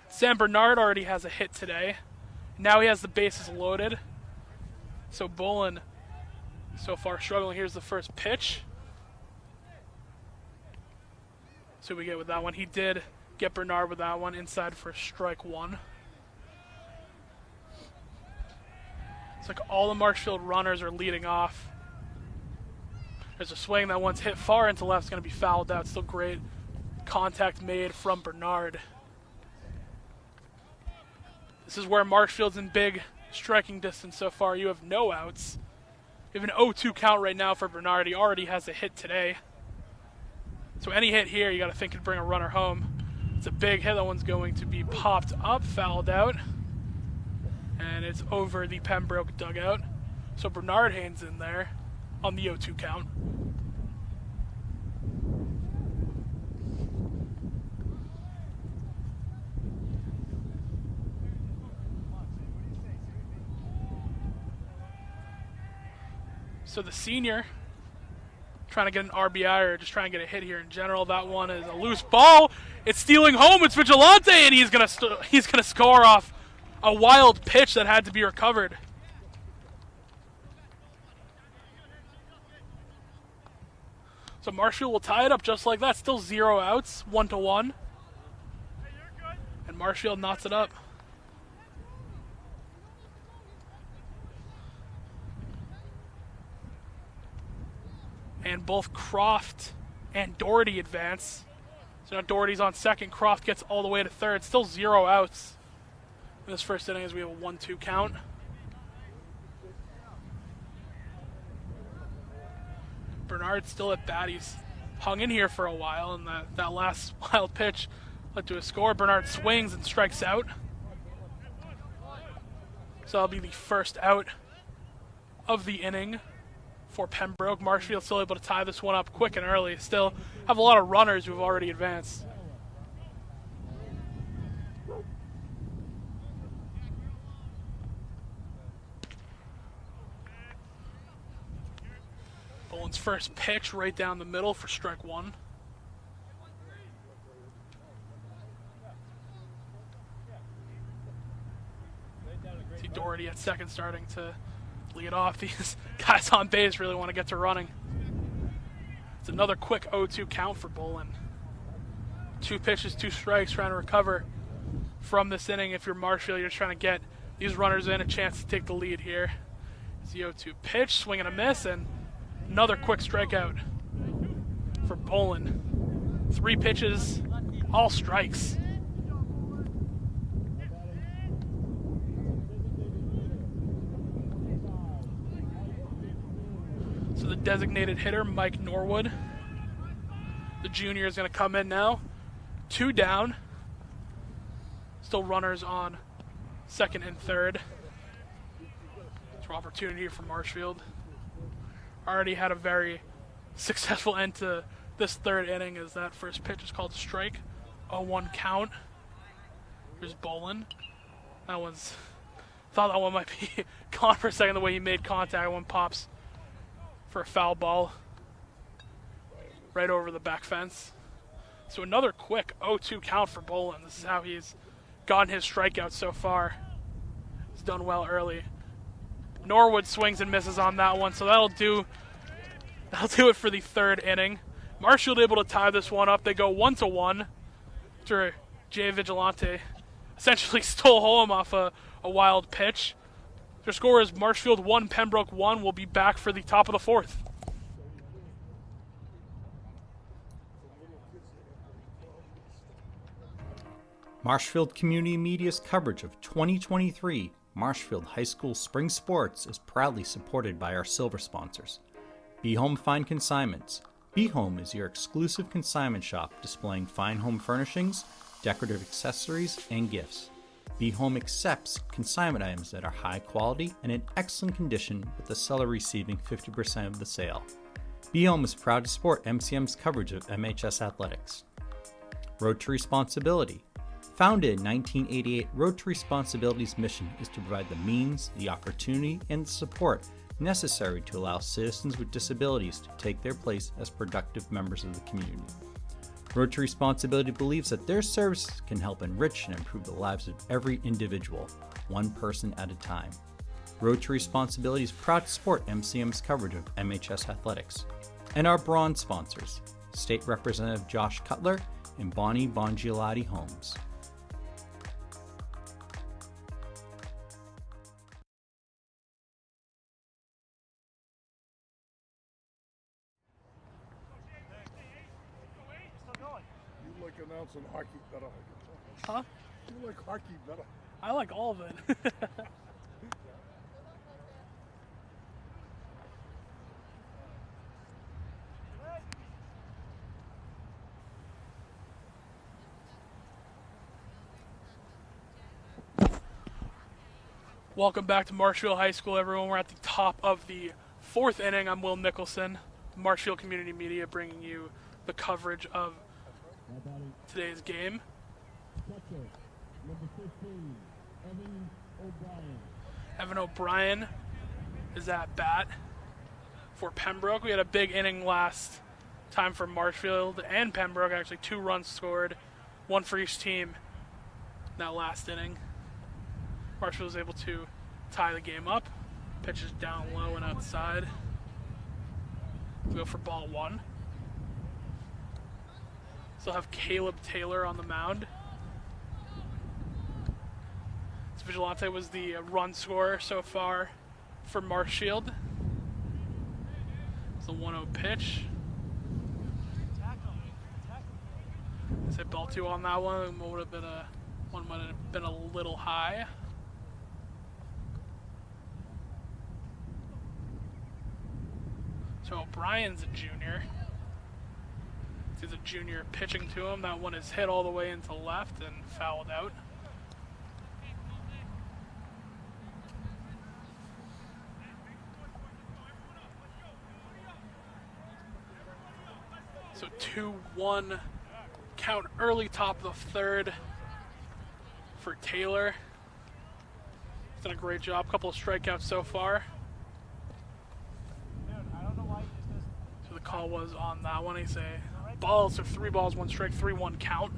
B: Sam Bernard already has a hit today. Now he has the bases loaded. So Bolin so far struggling. Here's the first pitch. So we get with that one. He did get Bernard with that one inside for strike 1. It's like all the Marshfield runners are leading off. There's a swing that one's hit far into left. It's going to be fouled out. Still great contact made from Bernard. This is where Marshfield's in big striking distance so far. You have no outs. You have an 0-2 count right now for Bernard. He already has a hit today. So any hit here, you got to think could bring a runner home. It's a big hit. That one's going to be popped up, fouled out. And it's over the Pembroke dugout. So Bernard Haynes in there on the 0-2 count. So the senior trying to get an RBI or just trying to get a hit here in general. That one is a loose ball. It's stealing home. It's Vigilante, and he's gonna score off a wild pitch that had to be recovered. So Marshfield will tie it up just like that. Still 0 outs, 1-1. And Marshfield knots it up. And both Croft and Doherty advance. So now Doherty's on second. Croft gets all the way to third. Still 0 outs in this first inning as we have a 1-2 count. Bernard's still at bat. He's hung in here for a while, and that last wild pitch led to a score. Bernard swings and strikes out. So that'll be the first out of the inning for Pembroke. Marshfield still able to tie this one up quick and early. Still have a lot of runners who have already advanced. Boland's first pitch right down the middle for strike 1. See Doherty at second starting to lead off. These guys on base really want to get to running. It's another quick 0-2 count for Bolin. 2 pitches, 2 strikes, trying to recover from this inning. If you're Marshfield, you're trying to get these runners in a chance to take the lead here. It's the 0-2 pitch, swing and a miss, and another quick strikeout for Bolin. 3 pitches, all strikes. So the designated hitter, Mike Norwood, the junior, is going to come in now. 2 down. Still runners on second and third. It's an opportunity here for Marshfield. Already had a very successful end to this third inning as that first pitch is called a strike. 0-1 count. Here's Bolin. Thought that one might be gone for a second the way he made contact. One pops for a foul ball right over the back fence. So another quick 0-2 count for Bolin. This is how he's gotten his strikeouts so far. He's done well early. Norwood swings and misses on that one, so that'll do it for the third inning. Marshfield able to tie this one up. They go 1-1 after Jay Vigilante essentially stole home off a wild pitch. Their score is Marshfield 1, Pembroke 1. We'll be back for the top of the fourth.
A: Marshfield Community Media's coverage of 2023 Marshfield High School Spring Sports is proudly supported by our silver sponsors. Be Home Fine Consignments. Be Home is your exclusive consignment shop displaying fine home furnishings, decorative accessories, and gifts. Be Home accepts consignment items that are high quality and in excellent condition, with the seller receiving 50% of the sale. Be Home is proud to support MCM's coverage of MHS athletics. Road to Responsibility. Founded in 1988, Road to Responsibility's mission is to provide the means, the opportunity, and the support necessary to allow citizens with disabilities to take their place as productive members of the community. Road to Responsibility believes that their services can help enrich and improve the lives of every individual, one person at a time. Road to Responsibility is proud to support MCM's coverage of MHS athletics. And our bronze sponsors, State Representative Josh Cutler and Bonnie Bongiolatti Homes.
C: You like announcing hockey better.
B: Huh?
C: You like hockey better.
B: I like all of it. Welcome back to Marshfield High School, everyone. We're at the top of the fourth inning. I'm Will Nicholson, Marshfield Community Media, bringing you the coverage of today's game.
C: Cutler, number 15, Evan O'Brien.
B: Evan O'Brien is at bat for Pembroke. We had a big inning last time for Marshfield and Pembroke, actually 2 runs scored, 1 for each team in that last inning. Marshfield was able to tie the game up. Pitches down low and outside. We go for ball 1. Still have Caleb Taylor on the mound. Vigilante was the run scorer so far for Marshfield. It's a 1-0 pitch. I said ball 2 on that one. Would have been one might have been a little high. So O'Brien's a junior. He's a junior pitching to him. That one is hit all the way into left and fouled out. So 2-1 count early, top of the third for Taylor. He's done a great job. Couple of strikeouts so far. So the call was on that one. He's a ball, so 3 balls, 1 strike, 3-1 count.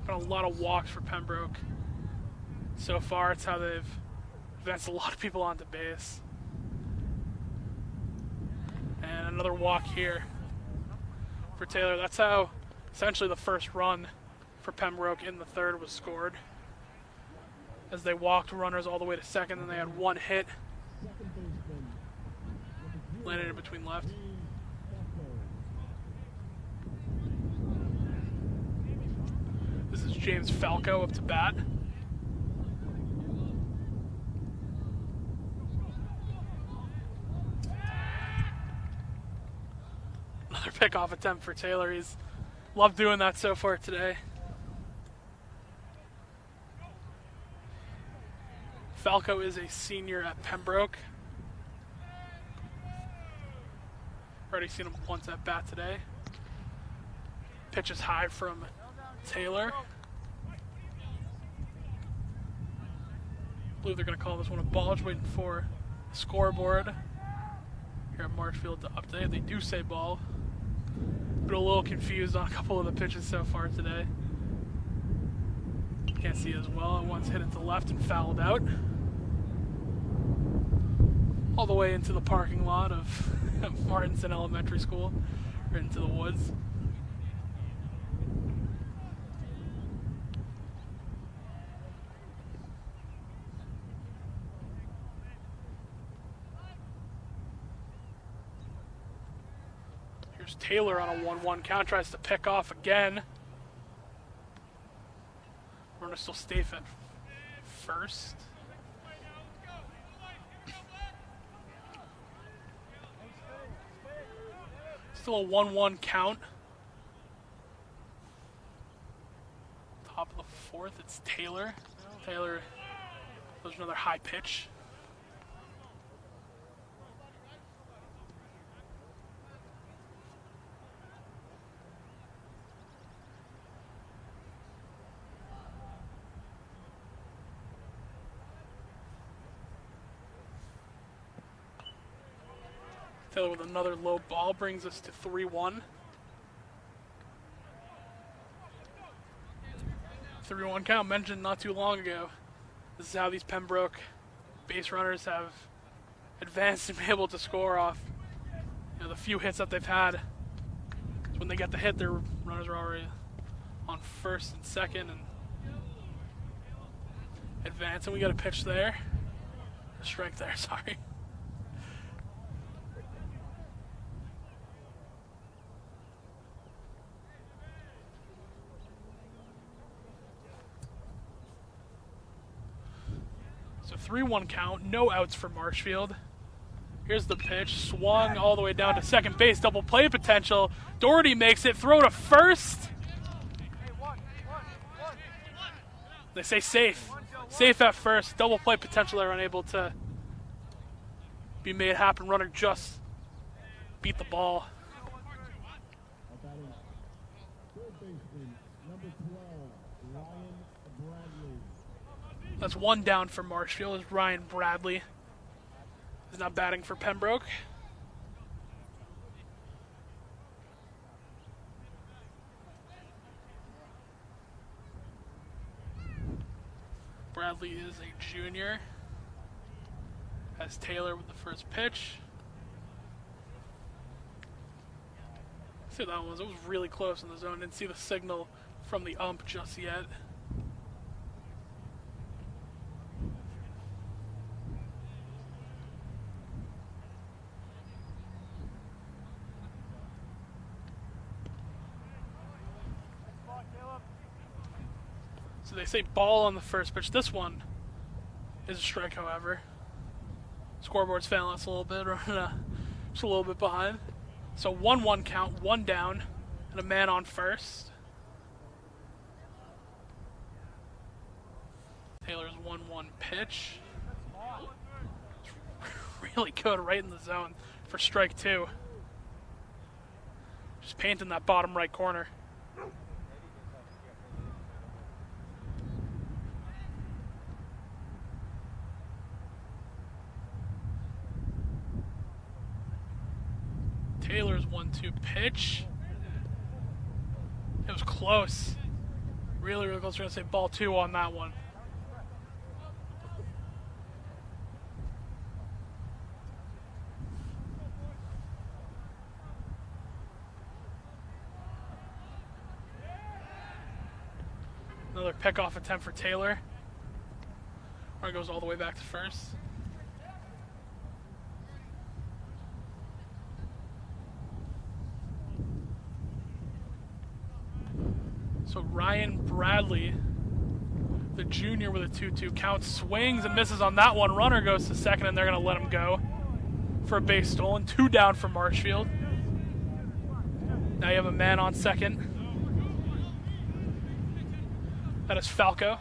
B: Got a lot of walks for Pembroke so far. It's how they've advanced a lot of people onto base. And another walk here for Taylor. That's how essentially the first run for Pembroke in the third was scored. As they walked runners all the way to second, and they had 1 hit. Landed in between left. This is James Falco up to bat. Another pickoff attempt for Taylor. He's loved doing that so far today. Falco is a senior at Pembroke. Already seen him once at bat today. Pitch is high from Taylor. I believe they're going to call this one a ball. Just waiting for the scoreboard here at Marshfield to update. They do say ball. Been a little confused on a couple of the pitches so far today. Can't see as well. It once hit into left and fouled out. All the way into the parking lot of Martinson Elementary School, or into the woods. Here's There's Taylor on a 1-1 count, tries to pick off again. Runner still safe at first. Still a 1-1 count. Top of the fourth, it's Taylor. Taylor, there's another high pitch. Taylor with another low ball brings us to 3-1. 3-1 count, mentioned not too long ago. This is how these Pembroke base runners have advanced and been able to score off, you know, the few hits that they've had. So when they get the hit, their runners are already on first and second and advancing. We got a pitch there. A strike there, sorry. So 3-1 count, no outs for Marshfield. Here's the pitch, swung all the way down to second base, double play potential. Doherty makes it, throw to first. They say safe. Safe at first, double play potential there, unable to be made happen. Runner just beat the ball.
C: Third baseman, number 12, Ryan Bradley.
B: That's one down for Marshfield as Ryan Bradley is now batting for Pembroke. Bradley is a junior. Has Taylor with the first pitch. See what that one was. It was really close in the zone. Didn't see the signal from the ump just yet. So they say ball on the first pitch. This one is a strike, however. Scoreboard's failing us a little bit. We're just a little bit behind. So 1-1 count, one down, and a man on first. Taylor's 1-1 pitch. It's really good right in the zone for strike two. Just painting that bottom right corner. Taylor's 1-2 pitch. It was close. Really, really close. We're going to say ball two on that one. Another pickoff attempt for Taylor. Or it goes all the way back to first. So Ryan Bradley, the junior with a 2-2 count, swings and misses on that one. Runner goes to second, and they're going to let him go for a base stolen. Two down for Marshfield. Now you have a man on second. That is Falco.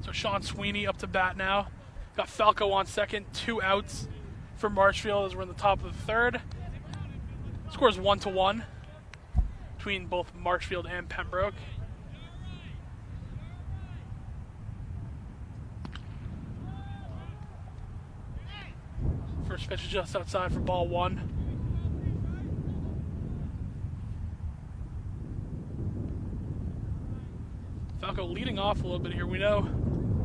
B: So Sean Sweeney up to bat now. Got Falco on second, two outs for Marshfield as we're in the top of the third. Scores 1-1 between both Marshfield and Pembroke. First pitch is just outside for ball one. Falco leading off a little bit here. We know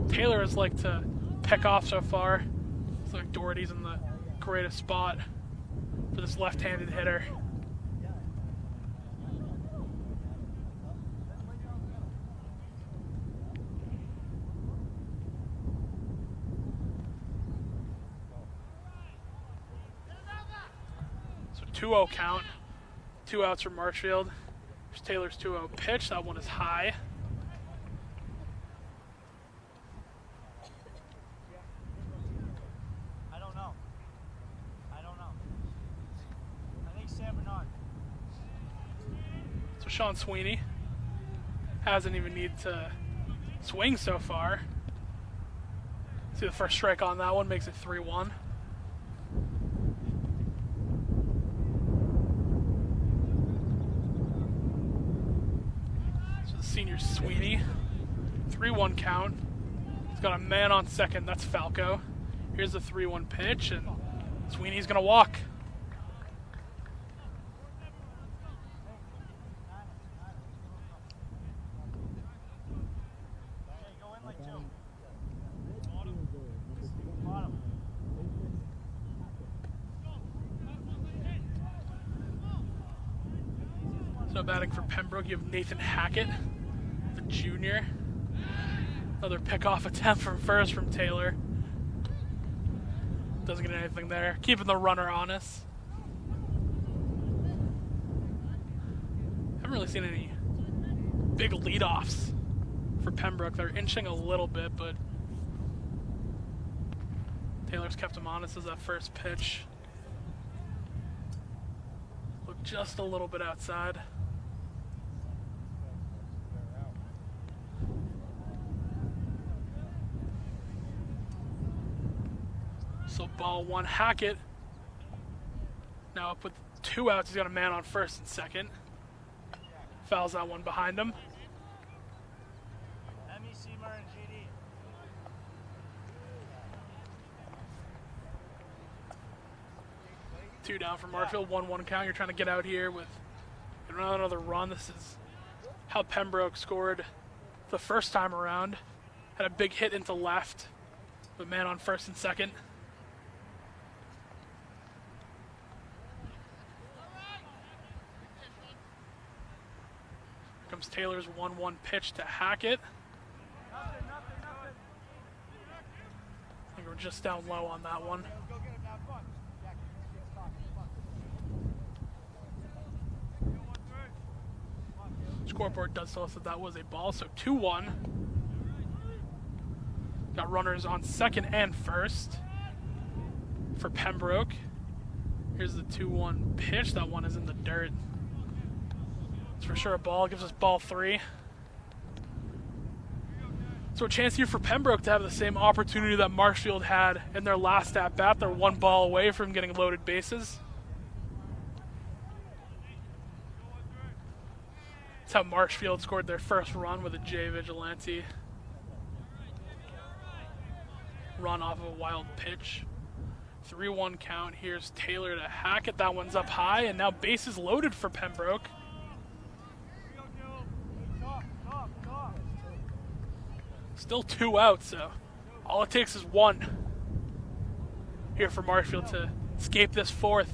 B: Taylor has liked to pick off so far. It's like Doherty's in the greatest spot for this left-handed hitter. 2-0 count. 2 outs for Marshfield. There's Taylor's 2-0 pitch. That one is high.
E: I don't know. I think Sam Bernard.
B: So Sean Sweeney hasn't even needed to swing so far. See the first strike on that one, makes it 3-1. So the senior Sweeney, 3-1 count. He's got a man on second, that's Falco. Here's the 3-1 pitch, and Sweeney's gonna walk. So batting for Pembroke, you have Nathan Hackett, the junior. Another pickoff attempt from first from Taylor. Doesn't get anything there. Keeping the runner honest. Haven't really seen any big leadoffs for Pembroke. They're inching a little bit, but Taylor's kept him honest as that first pitch. Looked just a little bit outside. So ball one, Hackett. Now up with 2 outs, he's got a man on first and second. Fouls that one behind him.
E: MEC and GD.
B: Two down for Marshfield, 1-1 count. You're trying to get out here with another run. This is how Pembroke scored the first time around. Had a big hit into left, with a man on first and second. Comes Taylor's 1-1 pitch to Hackett. I think we're just down low on that one. Scoreboard does tell us that was a ball, so 2-1. Got runners on second and first for Pembroke. Here's the 2-1 pitch. That one is in the dirt. It's for sure a ball. Gives us ball 3. So a chance here for Pembroke to have the same opportunity that Marshfield had in their last at-bat. They're 1 ball away from getting loaded bases. That's how Marshfield scored their first run with a Jay Vigilante run off of a wild pitch. 3-1 count. Here's Taylor to Hackett. That one's up high, and now bases loaded for Pembroke. Still 2 outs, so all it takes is 1 here for Marshfield to escape this 4th.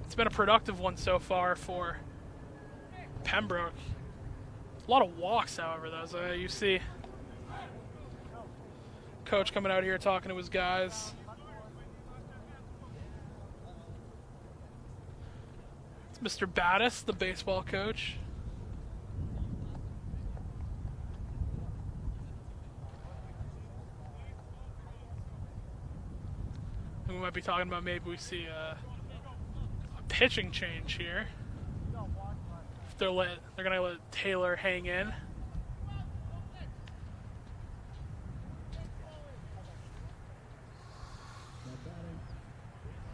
B: It's been a productive one so far for Pembroke. A lot of walks, however, though. So you see coach coming out here talking to his guys. It's Mr. Battis, the baseball coach. We might be talking about maybe we see a pitching change here. If they're gonna let Taylor hang in.
C: Now batting,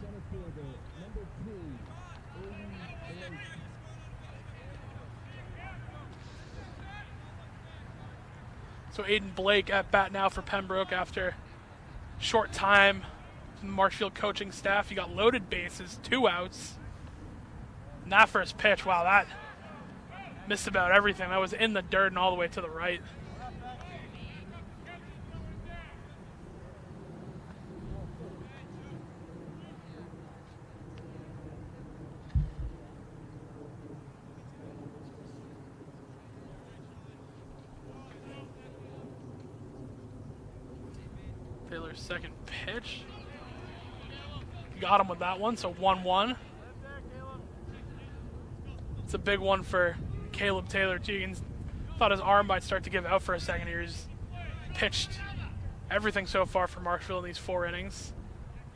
C: center fielder, number 2, Aiden Blake.
B: So Aiden Blake at bat now for Pembroke after short time from the Marshfield coaching staff. He got loaded bases, 2 outs. And that first pitch, wow, that missed about everything. That was in the dirt and all the way to the right. Taylor's second pitch. Got him with that one, so 1-1. It's a big one for Caleb Taylor, too. You thought his arm might start to give out for a second here. He's pitched everything so far for Marshfield in these 4 innings.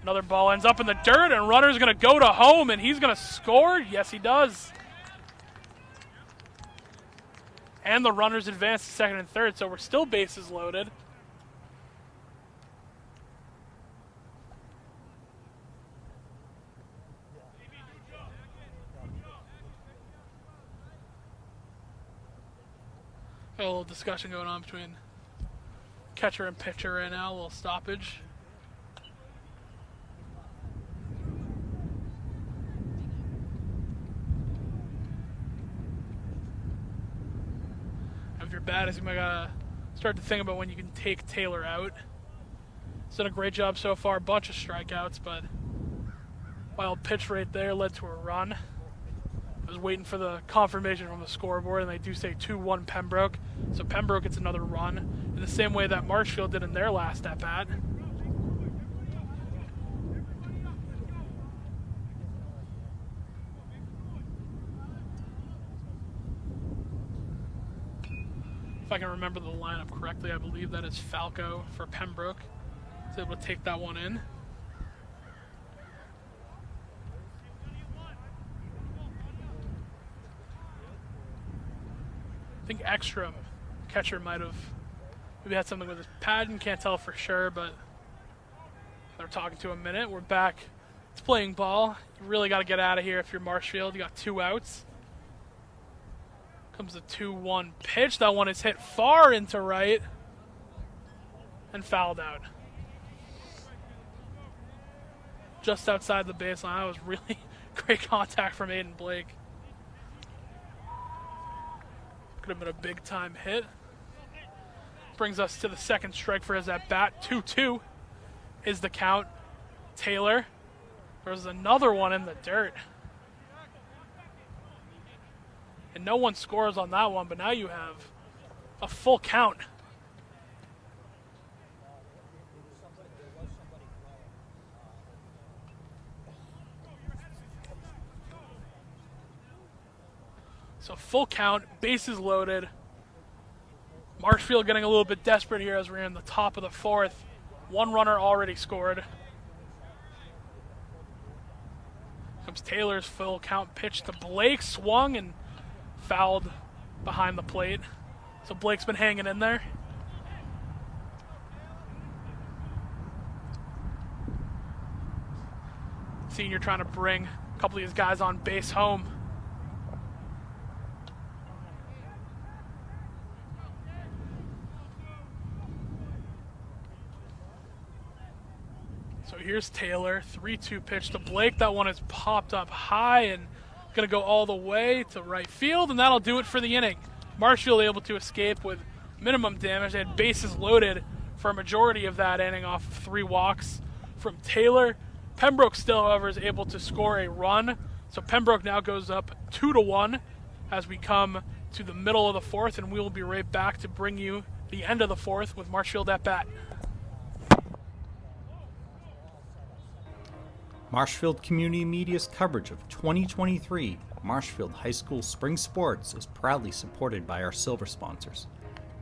B: Another ball ends up in the dirt, and runner's going to go to home, and he's going to score. Yes, he does. And the runners advance to second and third, so we're still bases loaded. Got a little discussion going on between catcher and pitcher right now, a little stoppage. If you're bad, you might gotta start to think about when you can take Taylor out. He's done a great job so far, bunch of strikeouts, but wild pitch right there led to a run. I was waiting for the confirmation from the scoreboard, and they do say 2-1 Pembroke. So Pembroke gets another run in the same way that Marshfield did in their last at-bat. If I can remember the lineup correctly, I believe that is Falco for Pembroke. He's able to take that one in. I think Ekstrom, catcher, might have maybe had something with his pad, and can't tell for sure, but they're talking to him a minute. We're back to playing ball. You really got to get out of here if you're Marshfield. You got 2 outs. Comes the 2-1 pitch. That one is hit far into right and fouled out. Just outside the baseline. That was really great contact from Aiden Blake. Could have been a big-time hit. Brings us to the second strike for his at-bat. 2-2 is the count. Taylor. There's another one in the dirt. And no one scores on that one, but now you have a full count. So full count, bases loaded. Marshfield getting a little bit desperate here as we're in the top of the 4th. 1 runner already scored. Comes Taylor's full count pitch to Blake, swung and fouled behind the plate. So Blake's been hanging in there. Senior trying to bring a couple of these guys on base home. So here's Taylor, 3-2 pitch to Blake. That one is popped up high and going to go all the way to right field, and that'll do it for the inning. Marshfield able to escape with minimum damage. They had bases loaded for a majority of that inning off of 3 walks from Taylor. Pembroke still, however, is able to score a run. So Pembroke now goes up 2-1 as we come to the middle of the 4th, and we will be right back to bring you the end of the 4th with Marshfield at bat.
A: Marshfield Community Media's coverage of 2023 Marshfield High School Spring Sports is proudly supported by our silver sponsors.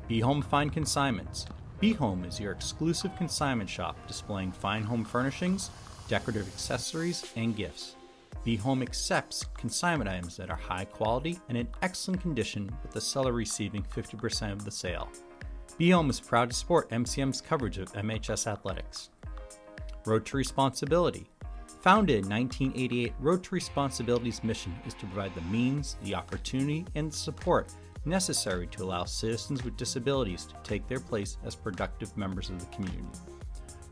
A: Be Home Fine Consignments. Be Home is your exclusive consignment shop displaying fine home furnishings, decorative accessories, and gifts. Be Home accepts consignment items that are high quality and in excellent condition, with the seller receiving 50% of the sale. Be Home is proud to support MCM's coverage of MHS athletics. Road to Responsibility. Founded in 1988, Road to Responsibility's mission is to provide the means, the opportunity, and the support necessary to allow citizens with disabilities to take their place as productive members of the community.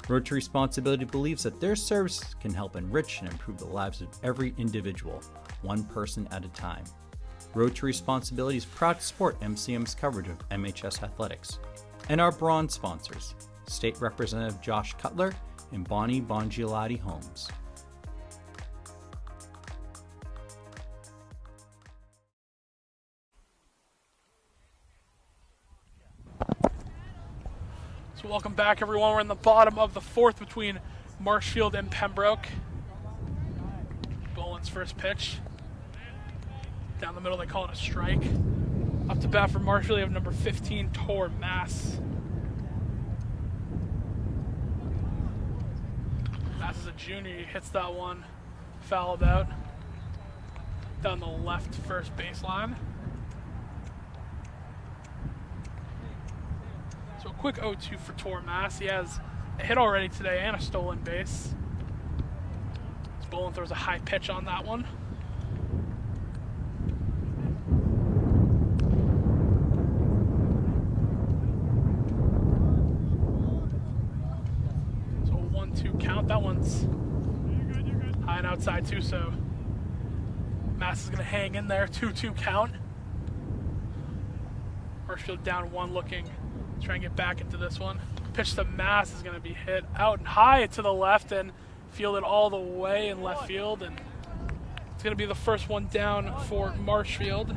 A: Road to Responsibility believes that their services can help enrich and improve the lives of every individual, one person at a time. Road to Responsibility is proud to support MCM's coverage of MHS athletics. And our bronze sponsors, State Representative Josh Cutler and Bonnie Bongiolatti Homes.
B: So welcome back, everyone. We're in the bottom of the 4th between Marshfield and Pembroke. Boland's first pitch. Down the middle, they call it a strike. Up to bat for Marshfield, you have number 15, Tor Mass. Mass is a junior, he hits that one, fouled out. Down the left first baseline. So a quick 0-2 for Tor Mass. He has a hit already today and a stolen base. Boland throws a high pitch on that one. So a 1-2 count. That one's high and outside too, so Mass is going to hang in there. 2-2 count. Marshfield down 1 looking. Try and get back into this one. Pitch to Mass is going to be hit out and high to the left and fielded all the way in left field, and it's going to be the first one down for Marshfield.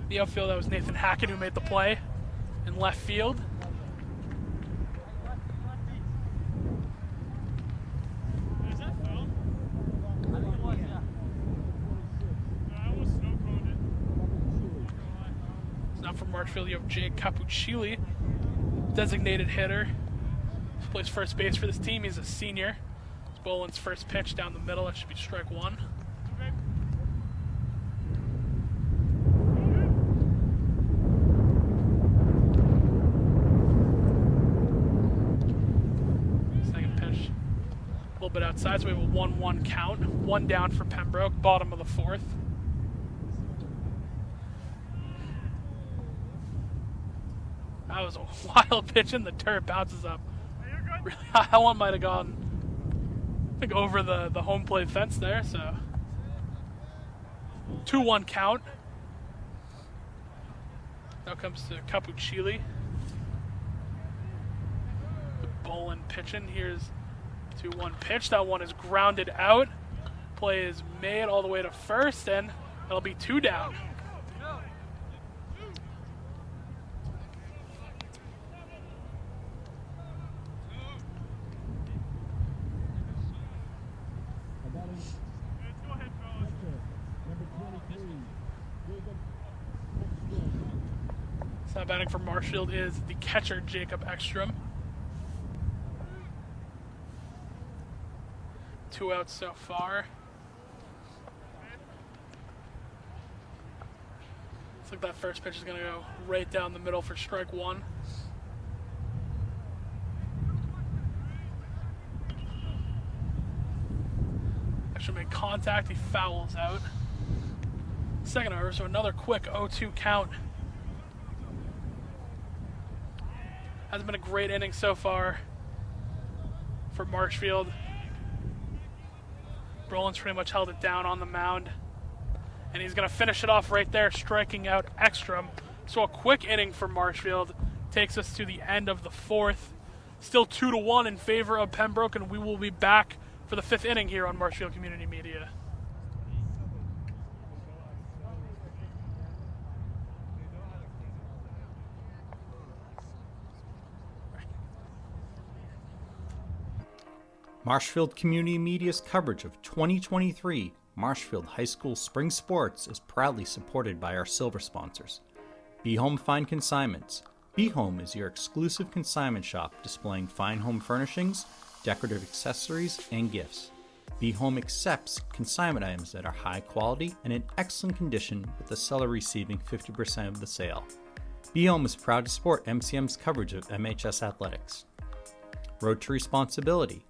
B: The outfield, that was Nathan Hackett who made the play in left field.
E: Is that foul? I think it was, yeah. I almost snow-coned it.
B: So now for Marshfield, you have Jake Capuccilli, designated hitter. He plays first base for this team. He's a senior. Boland's first pitch down the middle. That should be strike 1. Second pitch, a little bit outside, so we have a 1-1 count. 1 down for Pembroke, bottom of the 4th. That was a wild pitch in the turf, bounces up really high. That one might have gone, I think, over the home plate fence there, so 2-1 count. Now comes to Capuccilli. Boland pitching. Here's 2-1 pitch. That one is grounded out. Play is made all the way to first, and it'll be 2 down. So batting for Marshfield is the catcher, Jacob Ekstrom. 2 outs so far. Looks like that first pitch is going to go right down the middle for strike 1. Ekstrom made contact, he fouls out. Second over, so another quick 0-2 count. Hasn't been a great inning so far for Marshfield. Brolin's pretty much held it down on the mound. And he's going to finish it off right there, striking out Ekstrom. So a quick inning for Marshfield takes us to the end of the 4th. Still 2-1 in favor of Pembroke, and we will be back for the 5th inning here on Marshfield Community Media.
A: Marshfield Community Media's coverage of 2023 Marshfield High School Spring Sports is proudly supported by our silver sponsors. Be Home Fine Consignments. Be Home is your exclusive consignment shop displaying fine home furnishings, decorative accessories, and gifts. Be Home accepts consignment items that are high quality and in excellent condition, with the seller receiving 50% of the sale. Be Home is proud to support MCM's coverage of MHS athletics. Road to Responsibility.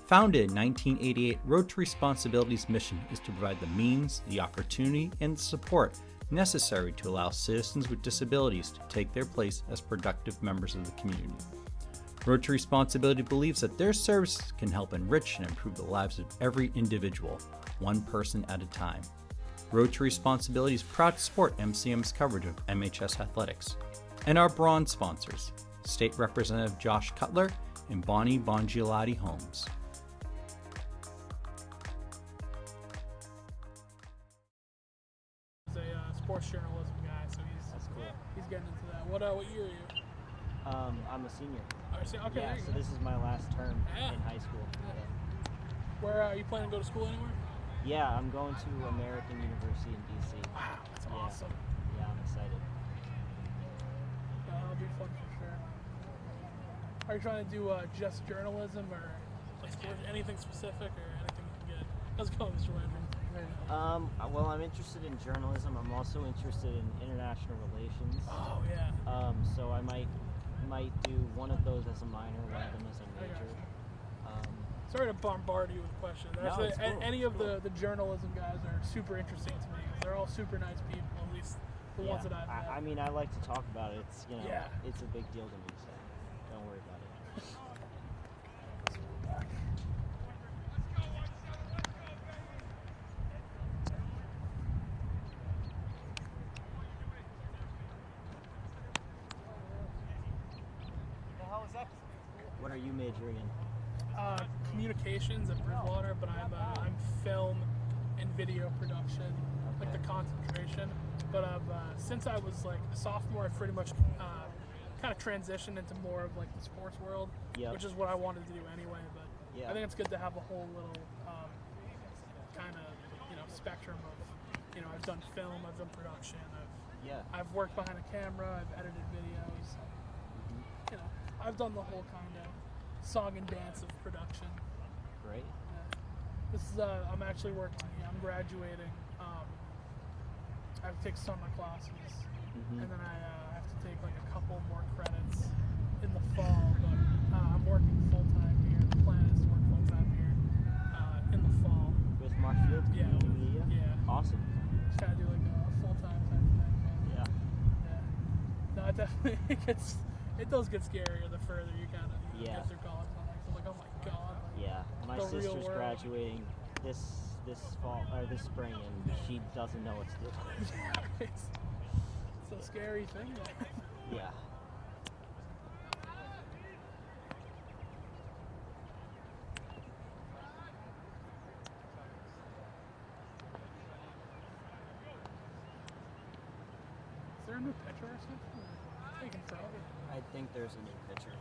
A: Founded in 1988, Road to Responsibility's mission is to provide the means, the opportunity, and the support necessary to allow citizens with disabilities to take their place as productive members of the community. Road to Responsibility believes that their services can help enrich and improve the lives of every individual, one person at a time. Road to Responsibility is proud to support MCM's coverage of MHS athletics. And our bronze sponsors, State Representative Josh Cutler and Bongiolatti Homes.
B: Sports journalism guy, so he's getting into that. What year are you?
G: I'm a senior.
B: Oh, okay,
G: Yeah,
B: there you
G: so
B: go.
G: this is my last term
B: Yeah.
G: in high school.
B: Where are you planning to go to school anywhere?
G: Yeah, I'm going to American University in DC.
B: Wow, that's
G: Yeah.
B: awesome.
G: Yeah, I'm excited.
B: That'll be fun for sure. Are you trying to do just journalism or like anything specific or anything you can get? How's it going, Mr. Landry?
G: Well, I'm interested in journalism. I'm also interested in international relations.
B: Oh yeah.
G: So I might do one of those as a minor, one of them as a major.
B: Sorry to bombard you with questions.
G: No,
B: Actually,
G: it's cool.
B: any of the journalism guys are super interesting to me. They're all super nice people, at least the ones that I've met.
G: I mean, I like to talk about it. It's
B: Yeah.
G: it's a big deal to me, so don't worry about it. What are you majoring in?
B: Communications at Bridgewater, but I'm film and video production, like the concentration. But since I was like a sophomore, I've pretty much kind of transitioned into more of like the sports world,
G: Yep.
B: which is what I wanted to do anyway. But
G: Yeah.
B: I think it's good to have a whole little kind of spectrum of I've done film, I've done production, I've worked behind a camera, I've edited videos. I've done the whole kind of song and dance of production.
G: Great.
B: This is I'm actually working. I'm graduating. I have to take summer classes, and then I have to take like a couple more credits in the fall. But I'm working full time here. The plan is to work full time here in the fall.
G: With Marshfield
B: Yeah.
G: Community Media?
B: Yeah.
G: Awesome.
B: Just kind of do like a full time type of thing.
G: Yeah.
B: No, it definitely does get scarier the further you kind of
G: Yeah.
B: get through college. I'm like, oh my god.
G: Yeah. My
B: The real
G: sister's
B: world.
G: graduating this fall or this spring, and she doesn't know what to do.
B: It's a scary thing.
G: Yeah.
B: Is there a new pitcher or something? I can tell.
G: I think there's a new pitcher.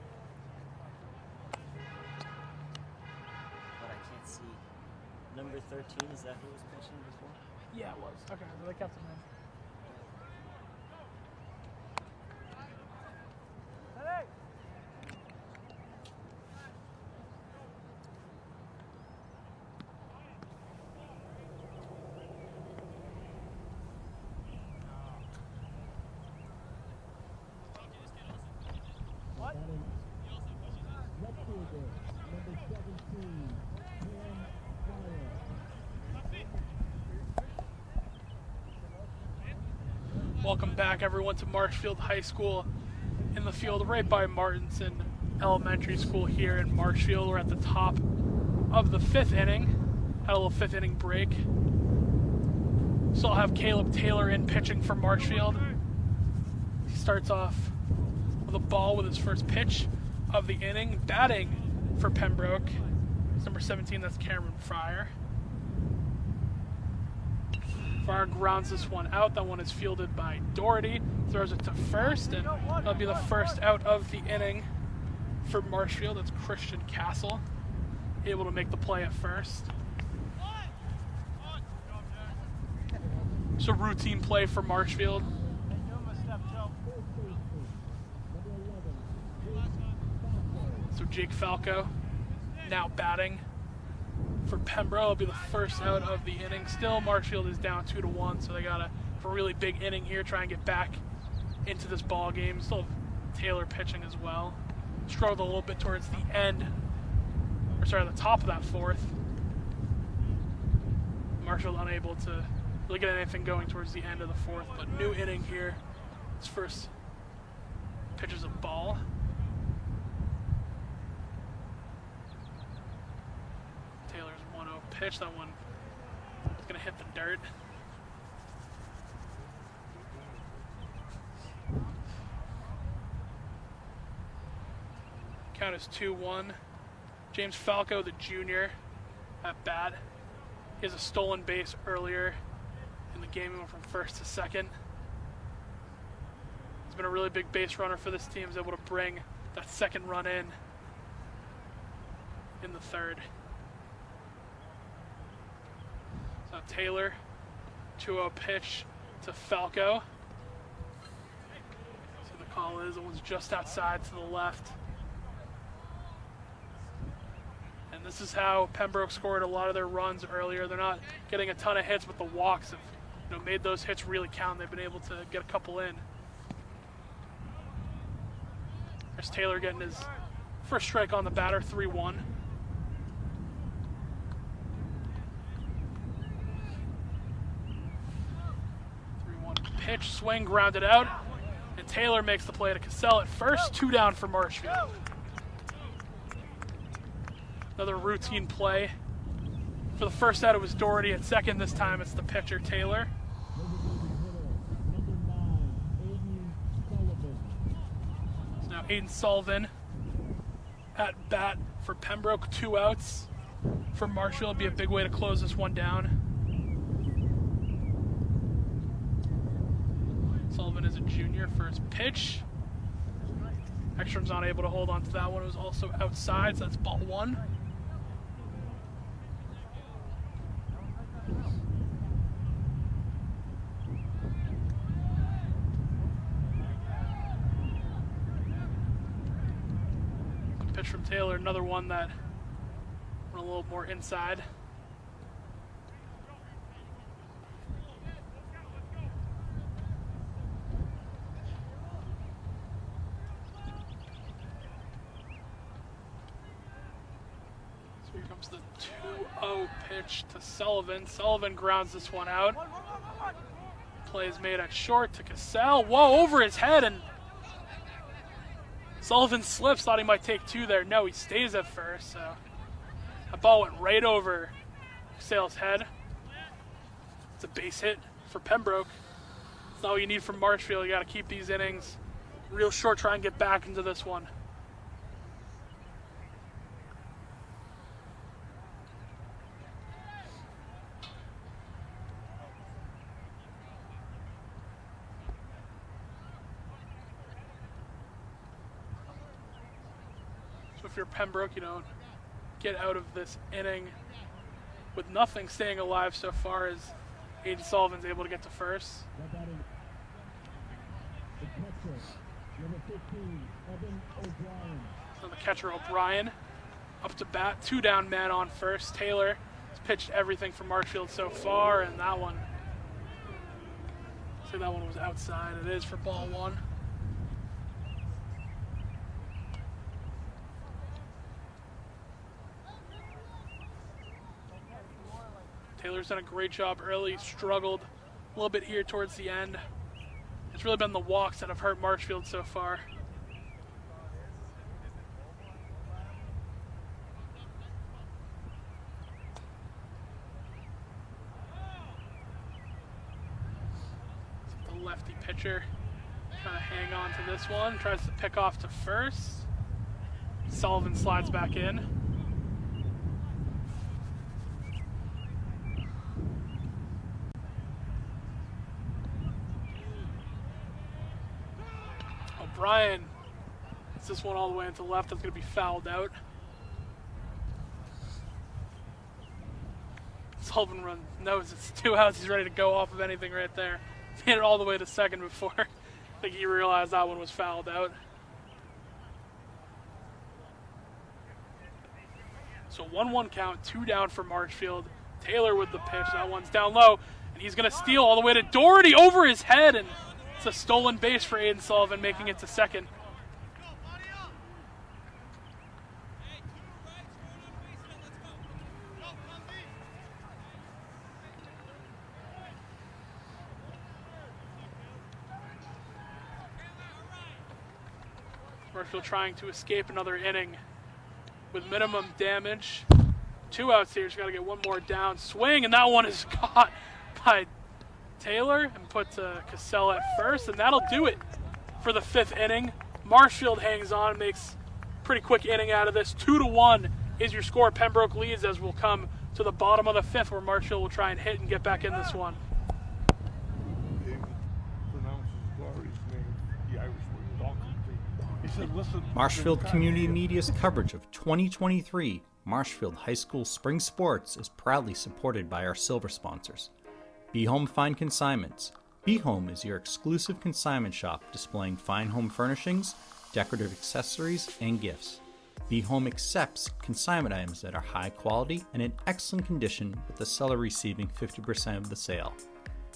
G: But I can't see. Number 13, is that who was pitching before?
B: Yeah, it was. Okay, so they kept him in.
C: Left fielder, number 17,
B: Welcome back, everyone, to Marshfield High School in the field right by Martinson Elementary School here in Marshfield. We're at the top of the 5th inning. Had a little 5th inning break. Still have Caleb Taylor in pitching for Marshfield. He starts off with a ball with his first pitch of the inning. Batting for Pembroke, it's number 17, that's Cameron Fryer. Fryer grounds this one out. That one is fielded by Doherty. Throws it to first, and that'll be the first out of the inning for Marshfield. That's Christian Castle, able to make the play at first. It's a routine play for Marshfield. So Jake Falco now batting for Pembroke. It'll be the first out of the inning. Still, Marshfield is down 2-1, so they got a really big inning here, try and get back into this ball game. Still have Taylor pitching as well. Struggled a little bit towards the end, or sorry, the top of that 4th. Marshfield unable to really get anything going towards the end of the 4th, but new inning here. His first pitch is a ball. Taylor's 1-0 pitch. That one is going to hit the dirt. Count is 2-1. James Falco, the junior, at bat. He has a stolen base earlier in the game. He went from first to second. He's been a really big base runner for this team. He's able to bring that second run in the 3rd. So Taylor, 2-0 pitch to Falco. So the call is, it was just outside to the left. And this is how Pembroke scored a lot of their runs earlier. They're not getting a ton of hits, but the walks have made those hits really count. They've been able to get a couple in. There's Taylor getting his first strike on the batter, 3-1. Pitch, swing, grounded out, and Taylor makes the play to Cassell at first. 2 down for Marshfield. Another routine play. For the first out, it was Doherty. At second, this time it's the pitcher, Taylor. So now Aiden Sullivan at bat for Pembroke. 2 outs for Marshfield. Be a big way to close this one down. Sullivan is a junior. First pitch. Ekstrom's not able to hold on to that one. It was also outside, so that's ball 1. Pitch from Taylor, another one that went a little more inside. Here comes the 2-0 pitch to Sullivan. Sullivan grounds this one out. Play is made at short to Cassell. Whoa, over his head, and Sullivan slips. Thought he might take 2 there. No, he stays at first. So that ball went right over Cassell's head. It's a base hit for Pembroke. That's not what you need from Marshfield. You got to keep these innings real short. Try and get back into this one. If you're Pembroke, get out of this inning with nothing staying alive so far as Aiden Sullivan's able to get to first. So the catcher O'Brien up to bat, 2 down man on first. Taylor has pitched everything for Marshfield so far, and that one, I'd say that one was outside. It is for ball 1. Taylor's done a great job early, struggled a little bit here towards the end. It's really been the walks that have hurt Marshfield so far. So the lefty pitcher trying to hang on to this one, tries to pick off to first. Sullivan slides back in. O'Brien hits this one all the way into left. That's going to be fouled out. Sullivan knows it's 2 outs. He's ready to go off of anything right there. Made it all the way to second before I think he realized that one was fouled out. So 1-1 count, 2 down for Marshfield. Taylor with the pitch. That one's down low, and he's going to steal all the way to Doherty over his head, and it's a stolen base for Aiden Sullivan, making it to second. Marshfield trying to escape another inning with minimum damage. 2 outs here. Just got to get 1 more down. Swing, and that one is caught by Taylor and put to Cassell at first, and that'll do it for the 5th inning. Marshfield hangs on, makes a pretty quick inning out of this. 2-1 is your score. Pembroke leads as we'll come to the bottom of the 5th, where Marshfield will try and hit and get back in this one.
A: Marshfield Community Media's coverage of 2023 Marshfield High School Spring Sports is proudly supported by our silver sponsors. Be Home Fine Consignments. Be Home is your exclusive consignment shop displaying fine home furnishings, decorative accessories, and gifts. Be Home accepts consignment items that are high quality and in excellent condition, with the seller receiving 50% of the sale.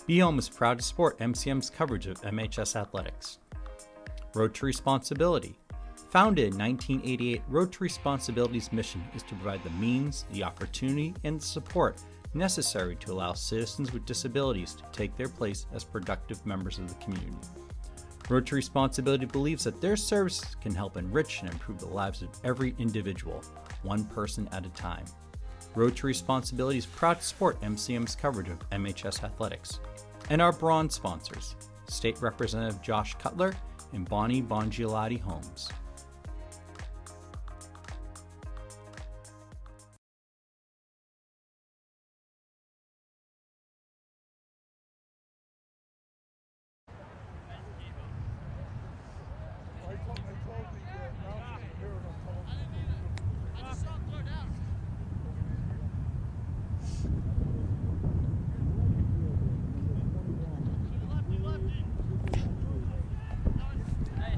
A: Be Home is proud to support MCM's coverage of MHS athletics. Road to Responsibility. Founded in 1988, Road to Responsibility's mission is to provide the means, the opportunity, and the support necessary to allow citizens with disabilities to take their place as productive members of the community. Road to Responsibility believes that their services can help enrich and improve the lives of every individual, one person at a time. Road to Responsibility is proud to support MCM's coverage of MHS athletics. And our bronze sponsors, State Representative Josh Cutler and Bongiolatti Homes.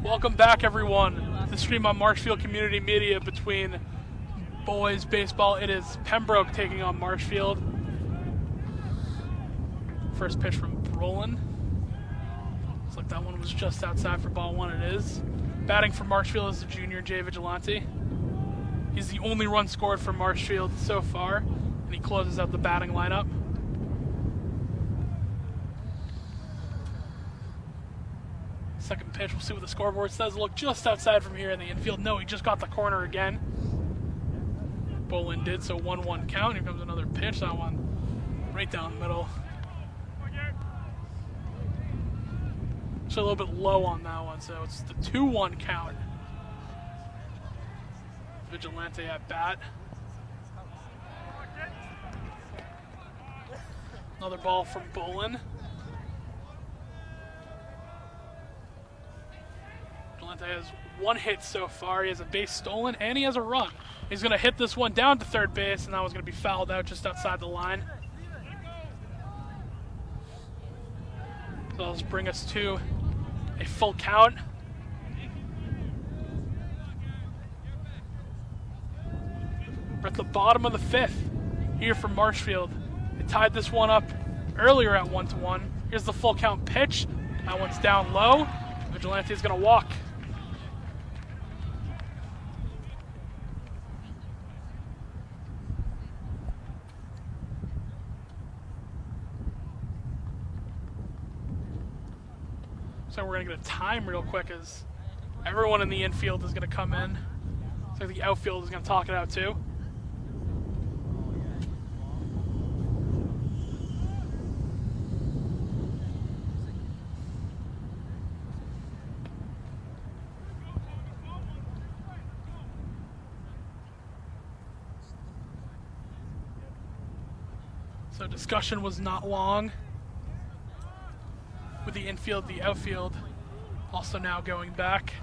B: Welcome back, everyone. The stream on Marshfield Community Media between boys baseball. It is Pembroke taking on Marshfield. First pitch from Brolin. Looks like that one was just outside for ball one. It is. Batting for Marshfield is the junior Jay Vigilante. He's the only run scored for Marshfield so far, and he closes out the batting lineup. Second pitch, we'll see what the scoreboard says. Look just outside from here in the infield. No, he just got the corner again. Bolin did, so 1-1 count. Here comes another pitch. That one right down the middle. Actually a little bit low on that one, so it's the 2-1 count. Vigilante at bat. Another ball from Bolin. Vigilante has one hit so far. He has a base stolen and he has a run. He's going to hit this one down to third base, and that one's going to be fouled out just outside the line. So that'll just bring us to a full count. We're at the bottom of the fifth here from Marshfield. They tied this one up earlier at 1-1. Here's the full count pitch. That one's down low. Vigilante is going to walk. So we're going to get a time real quick as everyone in the infield is going to come in. So the outfield is going to talk it out too. So discussion was not long with the infield, the outfield also now going back.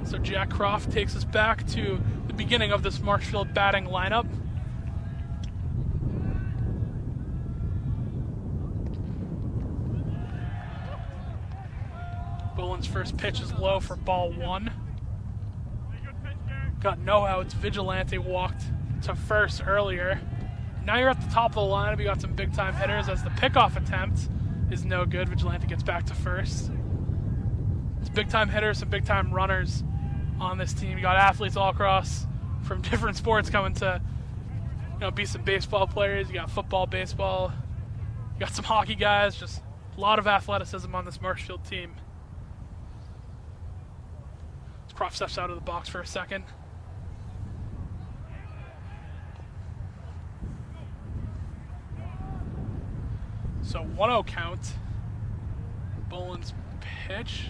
B: So Jack Croft takes us back to the beginning of this Marshfield batting lineup. Bolin's first pitch is low for ball one. Got no outs. Vigilante walked to first earlier. Now you're at the top of the lineup. You got some big time hitters as the pickoff attempt is no good. Vigilante gets back to first. It's big time hitters, some big time runners on this team. You got athletes all across from different sports coming to, be some baseball players. You got football, baseball. You got some hockey guys. Just a lot of athleticism on this Marshfield team. Croft steps out of the box for a second. So 1-0 count. Bolin's pitch.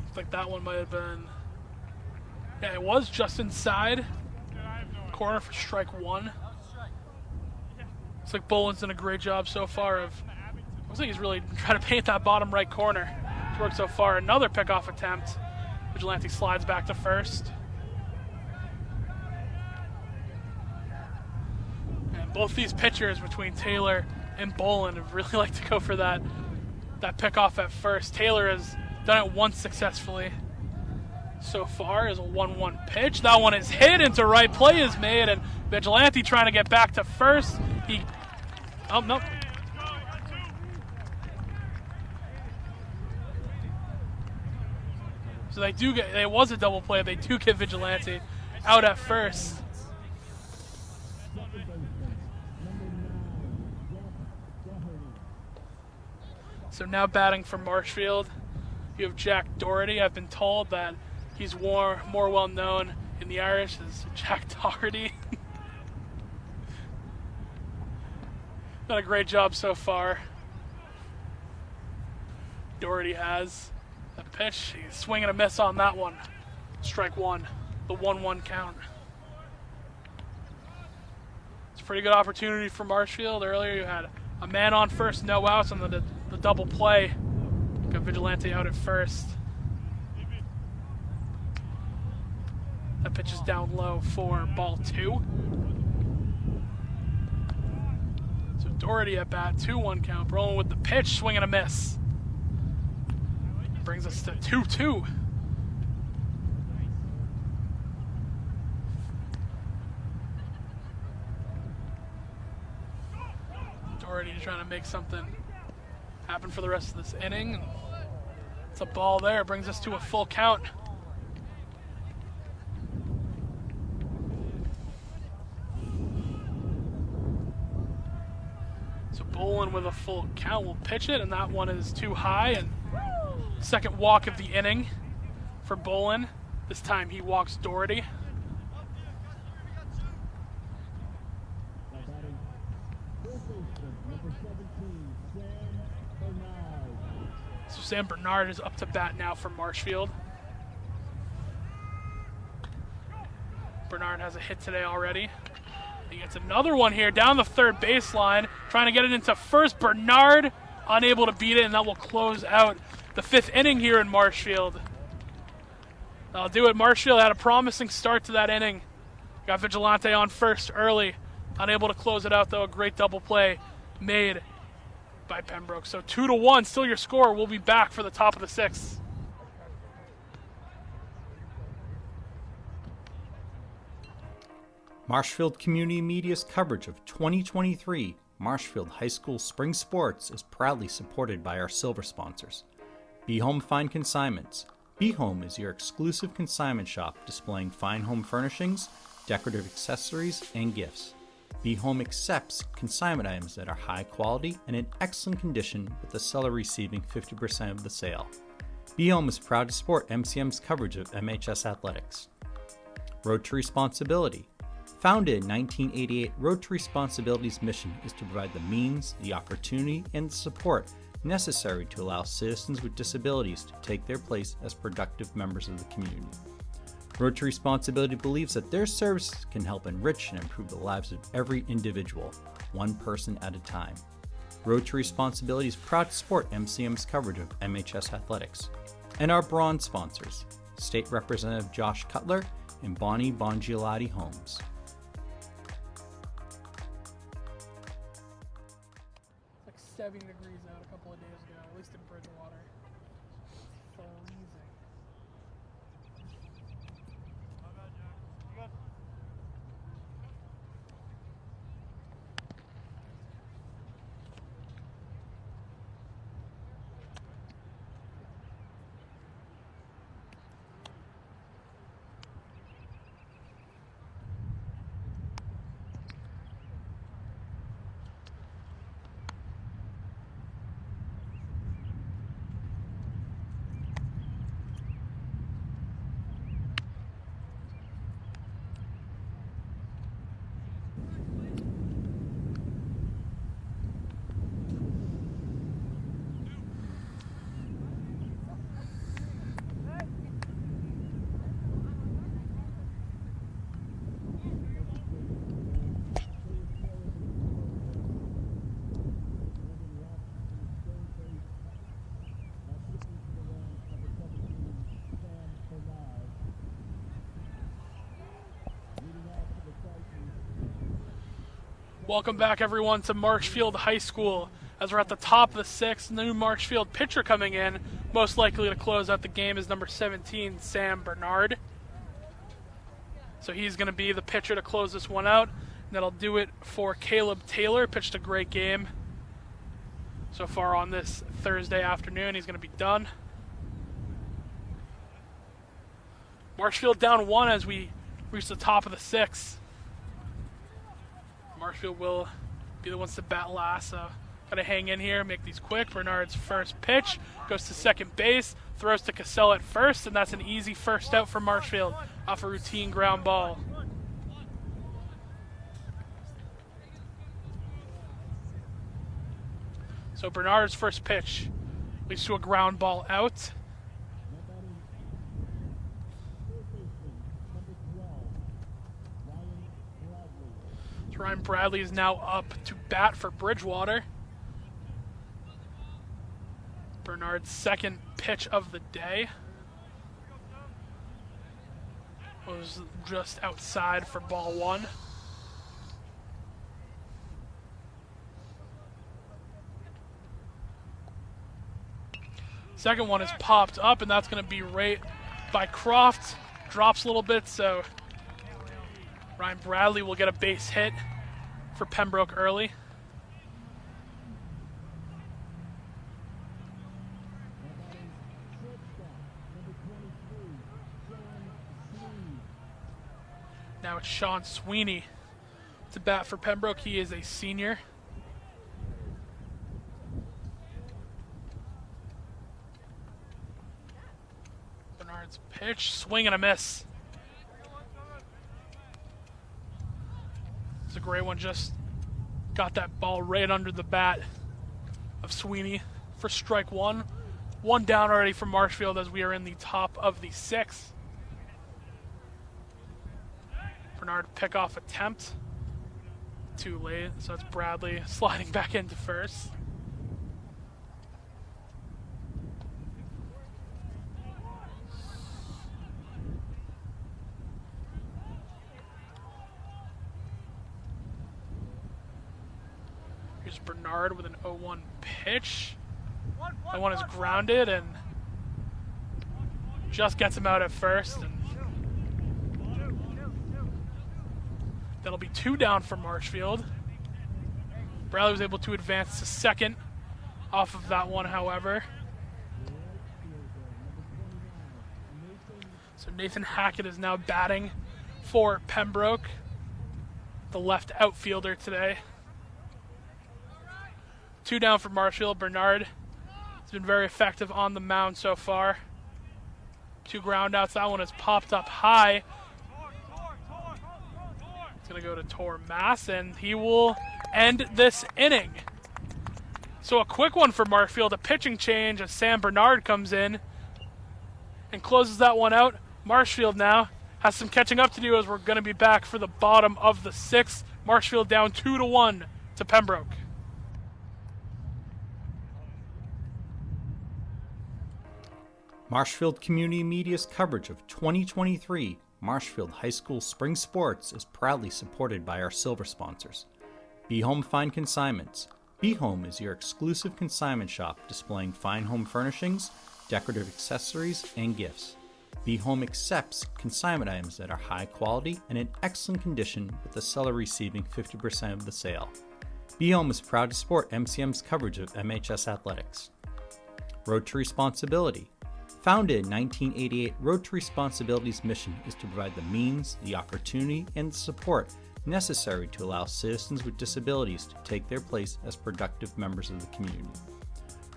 B: Looks like that one might have been. Yeah, it was just inside. Corner for strike one. Looks like Bolin's done a great job so far of Looks like he's really trying to paint that bottom right corner. It's worked so far. Another pickoff attempt. Vigilante slides back to first. And both these pitchers between Taylor and Bolin have really like to go for that pickoff at first. Taylor has done it once successfully so far as a 1-1 pitch. That one is hit into right. Play is made, and Vigilante trying to get back to first. Oh, no. So they do get, it was a double play. They do get Vigilante out at first. So now batting for Marshfield, you have Jack Doherty. I've been told that he's more well known in the Irish as Jack Doherty. Done a great job so far. Doherty has a pitch. He's swinging a miss on that one. Strike one, the 1-1 count. It's a pretty good opportunity for Marshfield. Earlier you had a man on first, no outs on the double play. Got Vigilante out at first. That pitch is down low for ball 2. So Doherty at bat, 2-1 count. Rolling with the pitch, swing and a miss. Brings us to 2-2. Doherty trying to make something happen for the rest of this inning. It's a ball there, brings us to a full count. So Bolin with a full count will pitch it, and that one is too high. And second walk of the inning for Bolin. This time he walks Doherty. So Sam Bernard is up to bat now for Marshfield. Bernard has a hit today already. He gets another one here down the third baseline, trying to get it into first. Bernard unable to beat it, and that will close out the 5th inning here in Marshfield. That'll do it. Marshfield had a promising start to that inning. Got Vigilante on first early. Unable to close it out, though. A great double play made by Pembroke. So 2-1, still your score. We'll be back for the top of the 6th.
A: Marshfield Community Media's coverage of 2023 Marshfield High School Spring Sports is proudly supported by our silver sponsors. Be Home Fine Consignments. Be Home is your exclusive consignment shop displaying fine home furnishings, decorative accessories, and gifts. Be Home accepts consignment items that are high quality and in excellent condition, with the seller receiving 50% of the sale. Be Home is proud to support MCM's coverage of MHS athletics. Road to Responsibility. Founded in 1988, Road to Responsibility's mission is to provide the means, the opportunity, and the support necessary to allow citizens with disabilities to take their place as productive members of the community. Road to Responsibility believes that their services can help enrich and improve the lives of every individual, one person at a time. Road to Responsibility is proud to support MCM's coverage of MHS athletics. And our bronze sponsors, State Representative Josh Cutler and Bongiolatti Homes.
B: It's like 70 degrees out a couple of days ago, at least in Bridgewater. It's freezing. Welcome back, everyone, to Marshfield High School. As we're at the top of the sixth, new Marshfield pitcher coming in, most likely to close out the game, is number 17, Sam Bernard. So he's going to be the pitcher to close this one out. And that'll do it for Caleb Taylor. Pitched a great game so far on this Thursday afternoon. He's going to be done. Marshfield down 1 as we reach the top of the sixth. Marshfield will be the ones to bat last, so gotta hang in here, make these quick. Bernard's first pitch goes to second base, throws to Cassell at first, and that's an easy first out for Marshfield off a routine ground ball. So Bernard's first pitch leads to a ground ball out. Ryan Bradley is now up to bat for Bridgewater. Bernard's second pitch of the day was just outside for ball 1. Second one is popped up, and that's going to be right by Croft. Drops a little bit, so Ryan Bradley will get a base hit for Pembroke early. Now it's Sean Sweeney to bat for Pembroke. He is a senior. Bernard's pitch, swing and a miss. It's a great one, just got that ball right under the bat of Sweeney for strike 1. 1 down already from Marshfield as we are in the top of the 6th. Bernard pickoff attempt. Too late, so it's Bradley sliding back into first. Here's Bernard with an 0-1 pitch. That one is grounded and just gets him out at first. And that'll be 2 down for Marshfield. Bradley was able to advance to second off of that one, however. So Nathan Hackett is now batting for Pembroke, the left outfielder today. 2 down for Marshfield. Bernard has been very effective on the mound so far. 2 ground outs. That one is popped up high. It's going to go to Tor Mass, and he will end this inning. So a quick one for Marshfield, a pitching change as Sam Bernard comes in and closes that one out. Marshfield now has some catching up to do as we're going to be back for the bottom of the 6th. Marshfield down 2-1 to Pembroke.
A: Marshfield Community Media's coverage of 2023 Marshfield High School Spring Sports is proudly supported by our silver sponsors. Be Home Fine Consignments. Be Home is your exclusive consignment shop displaying fine home furnishings, decorative accessories, and gifts. Be Home accepts consignment items that are high quality and in excellent condition, with the seller receiving 50% of the sale. Be Home is proud to support MCM's coverage of MHS athletics. Road to Responsibility. Founded in 1988, Road to Responsibility's mission is to provide the means, the opportunity, and the support necessary to allow citizens with disabilities to take their place as productive members of the community.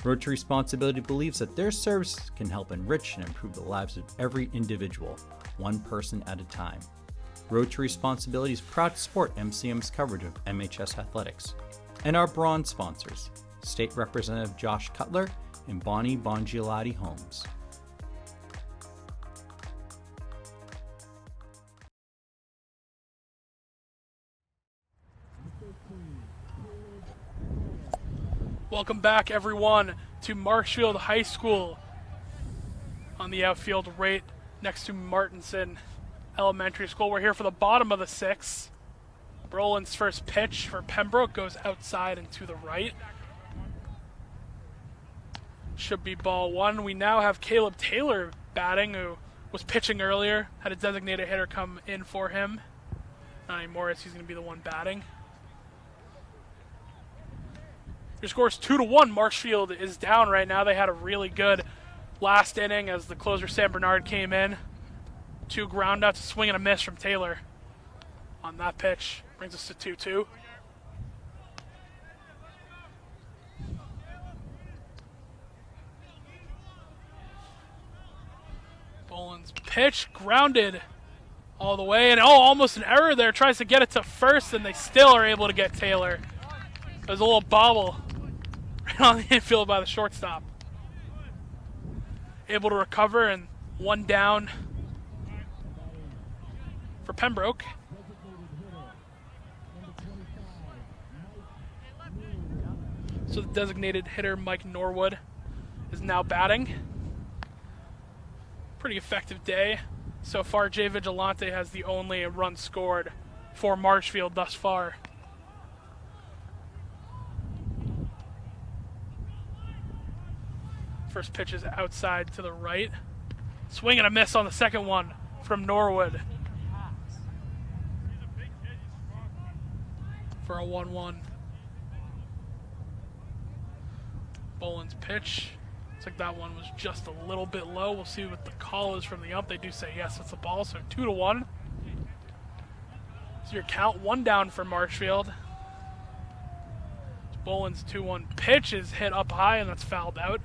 A: Road to Responsibility believes that their services can help enrich and improve the lives of every individual, one person at a time. Road to Responsibility is proud to support MCM's coverage of MHS athletics. And our bronze sponsors, State Representative Josh Cutler and Bonnie Bongiolatti Homes.
B: Welcome back, everyone, to Marshfield High School on the outfield right next to Martinson Elementary School. We're here for the bottom of the 6th. Brolin's first pitch for Pembroke goes outside and to the right. Should be ball one. We now have Caleb Taylor batting, who was pitching earlier. Had a designated hitter come in for him. Not anymore, as he's going to be the one batting. Your score is 2-1. Marshfield is down right now. They had a really good last inning as the closer Sam Bernard came in. 2 ground outs, a swing and a miss from Taylor on that pitch. Brings us to 2-2. Boland's pitch grounded all the way, and almost an error there. Tries to get it to first, and they still are able to get Taylor. There's a little bobble right on the infield by the shortstop. Able to recover, and 1 down for Pembroke. So the designated hitter, Mike Norwood, is now batting. Pretty effective day. So far, Jay Vigilante has the only run scored for Marshfield thus far. First pitch is outside to the right. Swing and a miss on the second one from Norwood. For a 1-1. Boland's pitch. Looks like that one was just a little bit low. We'll see what the call is from the ump. They do say yes, it's a ball, so 2-1. So your count, 1 down for Marshfield. Boland's 2-1 pitch is hit up high, and that's fouled out.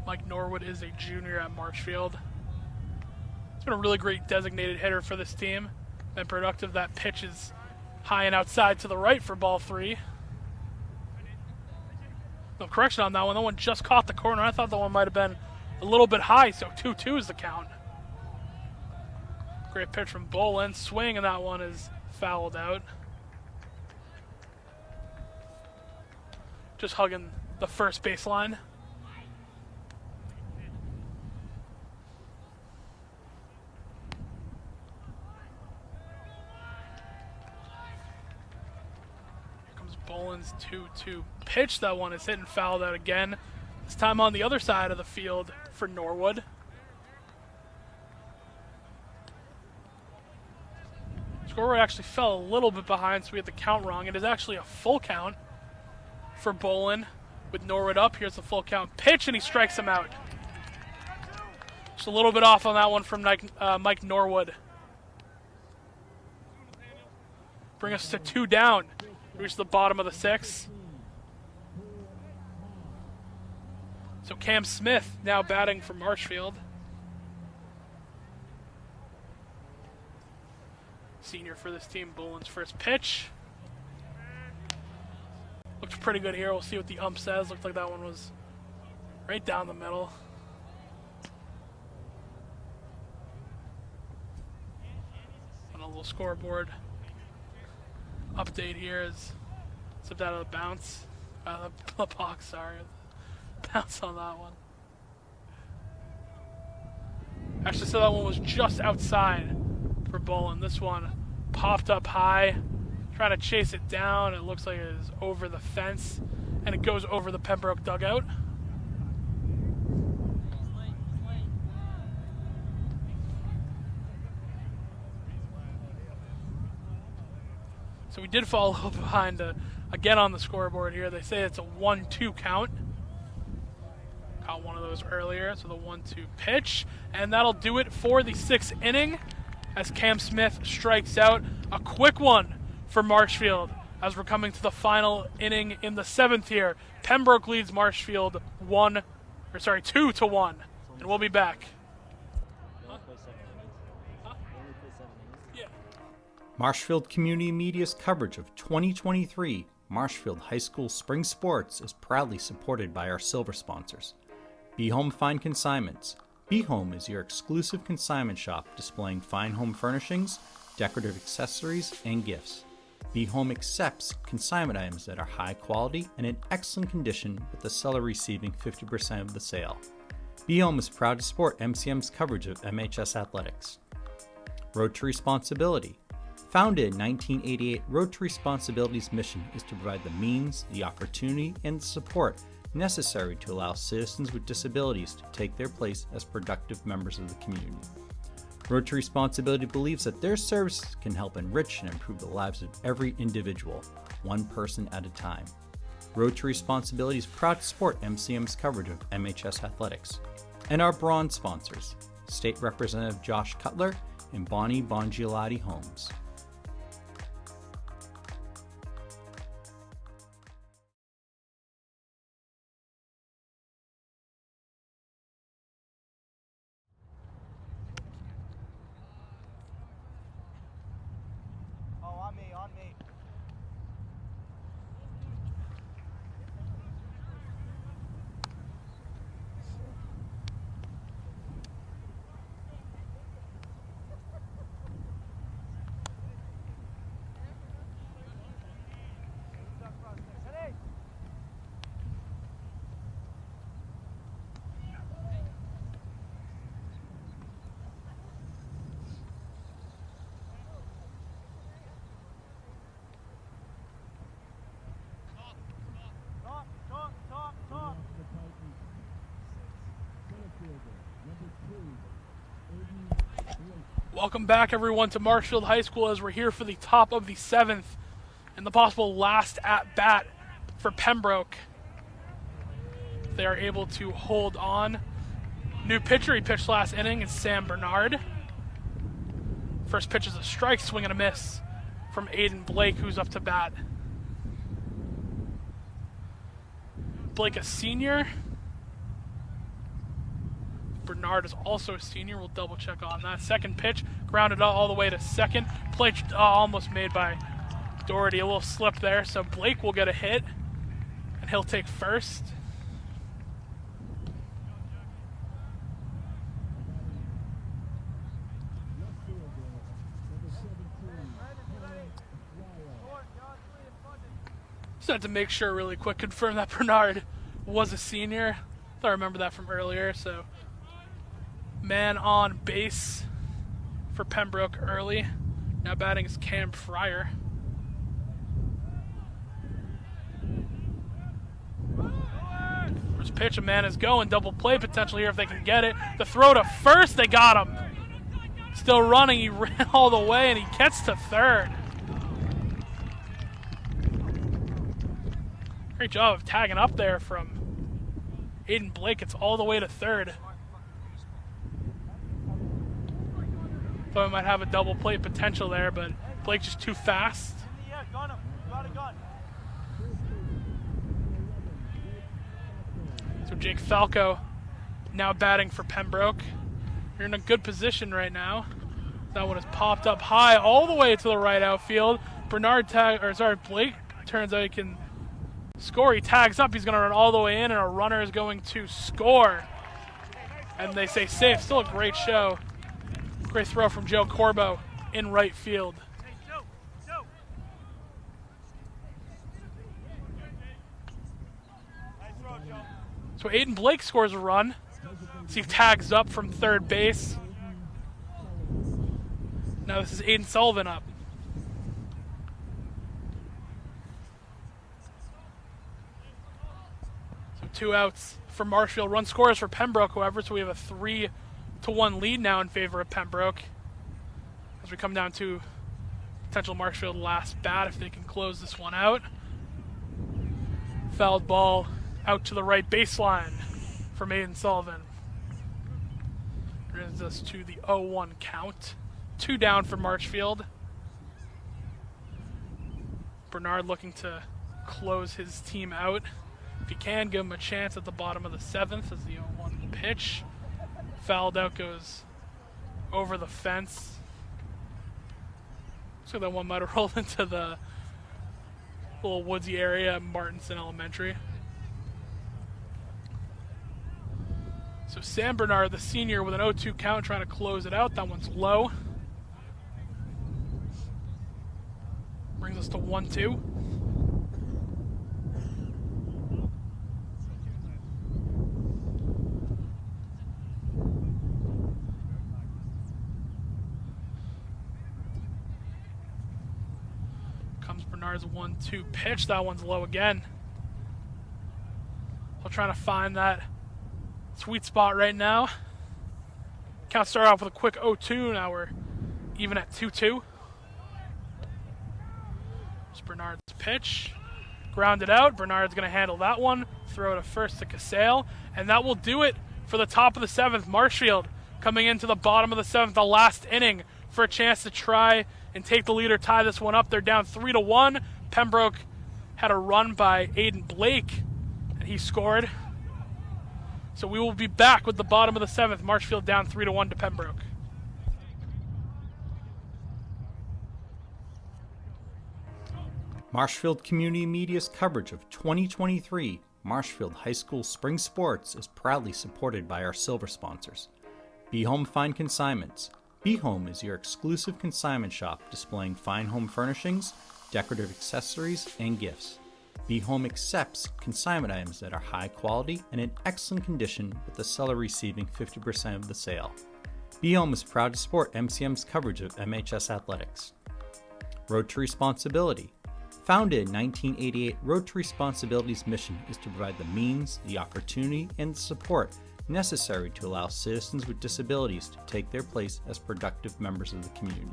B: Mike Norwood is a junior at Marshfield. He's been a really great designated hitter for this team. Been productive. That pitch is high and outside to the right for ball 3. No correction on that one. That one just caught the corner. I thought that one might have been a little bit high, so 2-2 is the count. Great pitch from Boland. Swing, and that one is fouled out. Just hugging the first baseline. Boland's 2-2 pitch. That one is hit and fouled out again. This time on the other side of the field for Norwood. Scoreboard actually fell a little bit behind, so we had the count wrong. It is actually a full count for Boland with Norwood up. Here's the full count pitch, and he strikes him out. Just a little bit off on that one from Mike Norwood. Bring us to 2 down. Reach the bottom of the 6th. So Cam Smith now batting for Marshfield. Senior for this team. Boland's first pitch. Looks pretty good here. We'll see what the ump says. Looks like that one was right down the middle. On a little scoreboard update here is slipped out of the bounce. The box, sorry. Bounce on that one. Actually, so that one was just outside for Boland. This one popped up high, trying to chase it down. It looks like it is over the fence, and it goes over the Pembroke dugout. So we did fall a little behind again on the scoreboard here. They say it's a 1-2 count. Caught one of those earlier, so the 1-2 pitch. And that'll do it for the 6th inning as Cam Smith strikes out. A quick one for Marshfield as we're coming to the final inning in the 7th here. Pembroke leads Marshfield 2-1. And we'll be back.
A: Marshfield Community Media's coverage of 2023 Marshfield High School Spring Sports is proudly supported by our silver sponsors. Be Home Fine Consignments. Be Home is your exclusive consignment shop displaying fine home furnishings, decorative accessories, and gifts. Be Home accepts consignment items that are high quality and in excellent condition, with the seller receiving 50% of the sale. Be Home is proud to support MCM's coverage of MHS athletics. Road to Responsibility. Founded in 1988, Road to Responsibility's mission is to provide the means, the opportunity, and the support necessary to allow citizens with disabilities to take their place as productive members of the community. Road to Responsibility believes that their services can help enrich and improve the lives of every individual, one person at a time. Road to Responsibility is proud to support MCM's coverage of MHS athletics. And our bronze sponsors, State Representative Josh Cutler and Bongiolatti Homes.
H: On me.
B: Welcome back, everyone, to Marshfield High School as we're here for the top of the 7th and the possible last at-bat for Pembroke. They are able to hold on. New pitcher, he pitched last inning, is Sam Bernard. First pitch is a strike, swing and a miss from Aiden Blake, who's up to bat. Blake, a senior. Bernard is also a senior. We'll double check on that. Second pitch, grounded all the way to second. Play almost made by Doherty. A little slip there, so Blake will get a hit, and he'll take first. Just had to make sure really quick, confirm that Bernard was a senior. I remember that from earlier, so man on base for Pembroke early. Now batting is Cam Fryer. First pitch, a man is going. Double play potential here if they can get it. The throw to first, they got him. Still running, he ran all the way and he gets to third. Great job of tagging up there from Aiden Blake. It's all the way to third. Thought we might have a double play potential there, but Blake just too fast. So Jake Falco now batting for Pembroke. You're in a good position right now. That one has popped up high all the way to the right outfield. Blake turns out he can score. He tags up. He's going to run all the way in, and a runner is going to score. And they say safe. Still a great show. Great throw from Joe Corbo in right field. So Aiden Blake scores a run. See if tags up from third base. Now this is Aiden Sullivan up. So 2 outs for Marshfield. Run scores for Pembroke, however, so we have a 3-1 lead now in favor of Pembroke. As we come down to potential Marshfield last bat if they can close this one out. Fouled ball out to the right baseline from Aiden Sullivan. Brings us to the 0-1 count. 2 down for Marshfield. Bernard looking to close his team out. If he can, give him a chance at the bottom of the 7th as the 0-1 pitch. Fouled out, goes over the fence. So that one might have rolled into the little woodsy area at Martinson Elementary. So Sam Bernard, the senior, with an 0-2 count, trying to close it out. That one's low. Brings us to 1-2. Comes Bernard's 1-2 pitch. That one's low again. We're trying to find that sweet spot right now. Count started off with a quick 0-2. Now we're even at 2-2. It's Bernard's pitch. Grounded out. Bernard's going to handle that one. Throw to first to Casale. And that will do it for the top of the 7th. Marshfield coming into the bottom of the 7th, the last inning, for a chance to try and take the lead or tie this one up. They're down 3-1. Pembroke had a run by Aiden Blake, and he scored. So we will be back with the bottom of the 7th. Marshfield down 3-1 to Pembroke.
A: Marshfield Community Media's coverage of 2023 Marshfield High School Spring Sports is proudly supported by our silver sponsors. Be Home Fine Consignments. Be Home is your exclusive consignment shop displaying fine home furnishings, decorative accessories, and gifts. Be Home accepts consignment items that are high quality and in excellent condition, with the seller receiving 50% of the sale. Be Home is proud to support MCM's coverage of MHS athletics. Road to Responsibility. Founded in 1988, Road to Responsibility's mission is to provide the means, the opportunity, and the support necessary to allow citizens with disabilities to take their place as productive members of the community.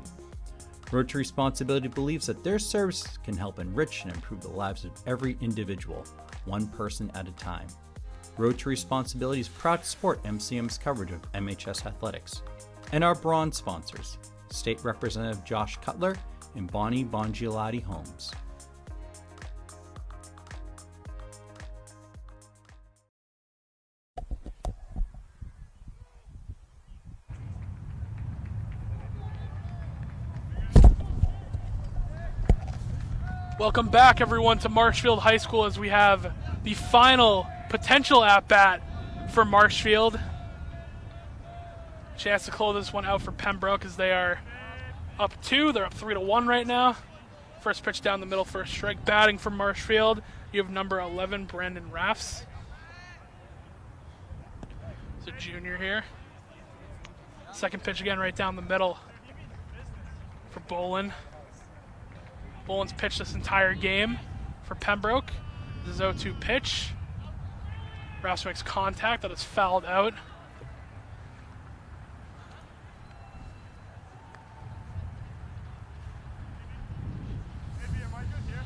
A: Road to Responsibility believes that their services can help enrich and improve the lives of every individual, one person at a time. Road to Responsibility is proud to support MCM's coverage of MHS athletics. And our bronze sponsors, State Representative Josh Cutler and Bongiolatti Homes.
B: Welcome back, everyone, to Marshfield High School as we have the final potential at-bat for Marshfield. Chance to close this one out for Pembroke as they are up 2. They're up 3-1 right now. First pitch down the middle for a strike. Batting for Marshfield, you have number 11, Brandon Raffs. He's a junior here. Second pitch again right down the middle for Bolin. Bolin's pitched this entire game for Pembroke. This is 0-2 pitch. Raffs makes contact. That is fouled out.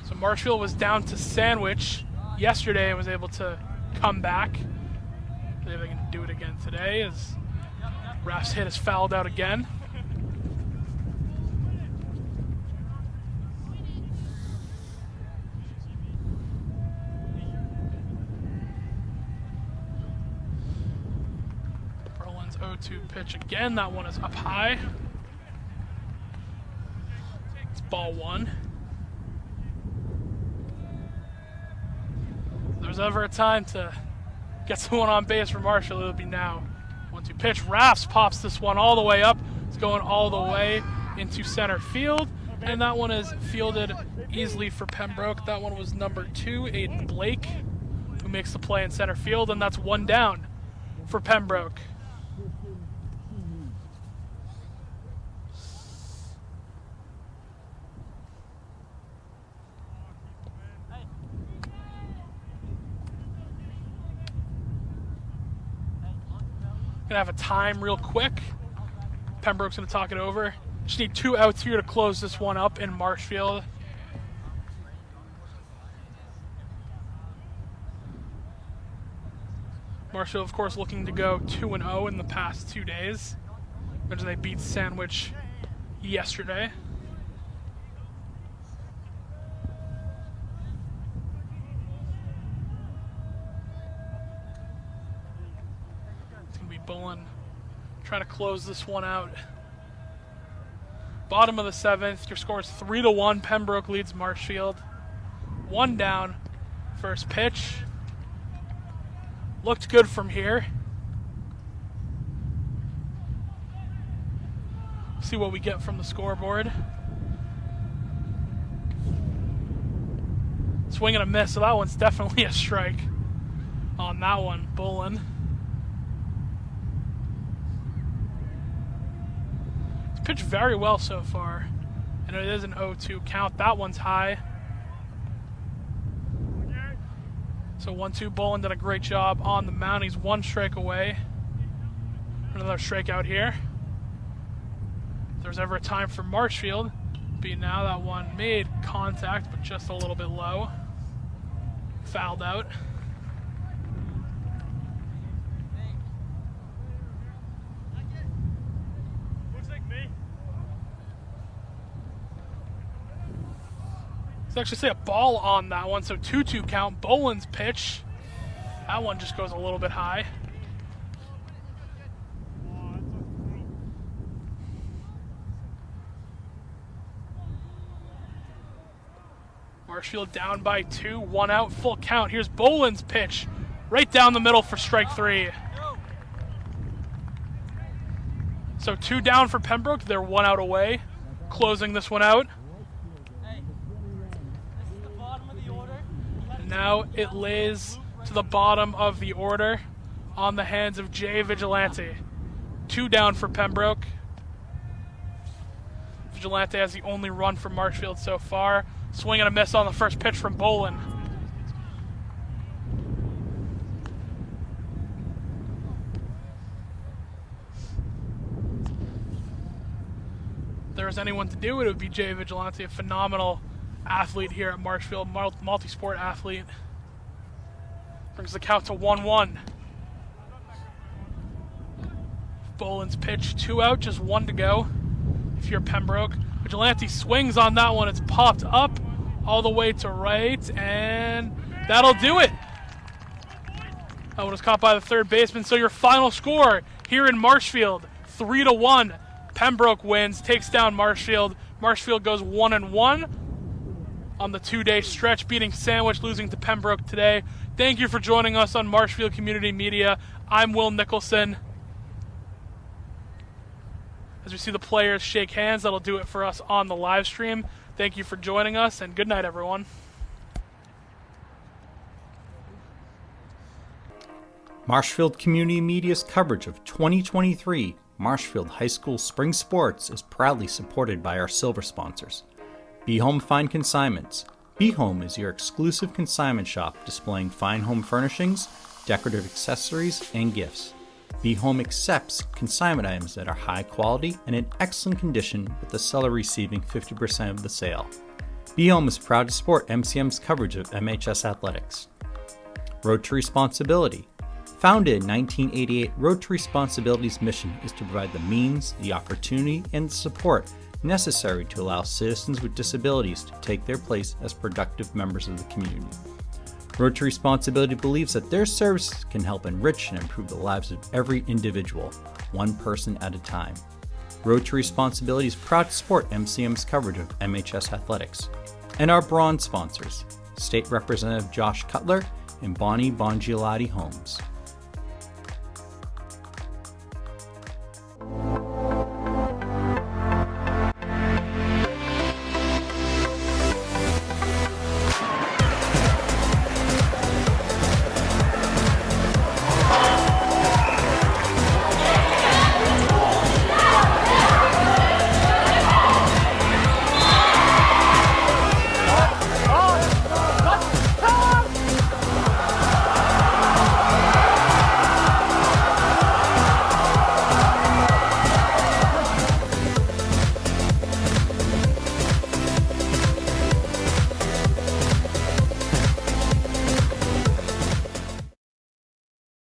B: So Marshfield was down to Sandwich yesterday and was able to come back. Maybe they can do it again today as Raffs' hit is fouled out again. Berlin's 0-2 pitch again. That one is up high. It's ball 1. If there's ever a time to get someone on base for Marshall, it'll be now. 1-2 pitch. Raffs pops this one all the way up. It's going all the way into center field. And that one is fielded easily for Pembroke. That one was number 2, Aiden Blake, who makes the play in center field. And that's one down for Pembroke. Gonna have a time real quick. Pembroke's gonna talk it over. Just need 2 outs here to close this one up in Marshfield. Marshfield, of course, looking to go 2-0 in the past 2 days. Imagine they beat Sandwich yesterday. Bolin trying to close this one out. Bottom of the 7th, your score is 3-1. Pembroke leads Marshfield. 1 down. First pitch. Looked good from here. See what we get from the scoreboard. Swing and a miss, so that one's definitely a strike on that one, Bolin. It's pitched very well so far, and it is an 0-2 count. That one's high. So 1-2, Bolin did a great job on the mound. He's one strike away. Another strikeout here. If there's ever a time for Marshfield, be now. That one made contact, but just a little bit low. Fouled out.
E: Looks like me.
B: Let's actually say a ball on that one, so 2-2 count. Bolin's pitch. That one just goes a little bit high. Marshfield down by 2, 1 out, full count. Here's Bolin's pitch, right down the middle for strike 3. So 2 down for Pembroke. They're 1 out away, closing this one out. And now it lays to the bottom of the order on the hands of Jay Vigilante. 2 down for Pembroke. Vigilante has the only run for Marshfield so far. Swing and a miss on the first pitch from Bolin. If there was anyone to do it, it would be Jay Vigilante, a phenomenal athlete here at Marshfield, multi-sport athlete. Brings the count to 1-1. Bolin's pitch, 2 out, just 1 to go. If you're Pembroke, Vigilante swings on that one. It's popped up all the way to right, and that'll do it. That one was caught by the third baseman. So your final score here in Marshfield, 3-1. Pembroke wins, takes down Marshfield. Marshfield goes 1-1 on the 2-day stretch, beating Sandwich, losing to Pembroke today. Thank you for joining us on Marshfield Community Media. I'm Will Nicholson. As we see the players shake hands, that'll do it for us on the live stream. Thank you for joining us, and good night, everyone.
A: Marshfield Community Media's coverage of 2023 Marshfield High School Spring Sports is proudly supported by our silver sponsors. Be Home Fine Consignments. Be Home is your exclusive consignment shop displaying fine home furnishings, decorative accessories, and gifts. Be Home accepts consignment items that are high quality and in excellent condition, with the seller receiving 50% of the sale. Be Home is proud to support MCM's coverage of MHS athletics. Road to Responsibility. Founded in 1988, Road to Responsibility's mission is to provide the means, the opportunity, and the support necessary to allow citizens with disabilities to take their place as productive members of the community. Road to Responsibility believes that their services can help enrich and improve the lives of every individual, one person at a time. Road to Responsibility is proud to support MCM's coverage of MHS athletics. And our bronze sponsors, State Representative Josh Cutler and Bongiolatti Homes.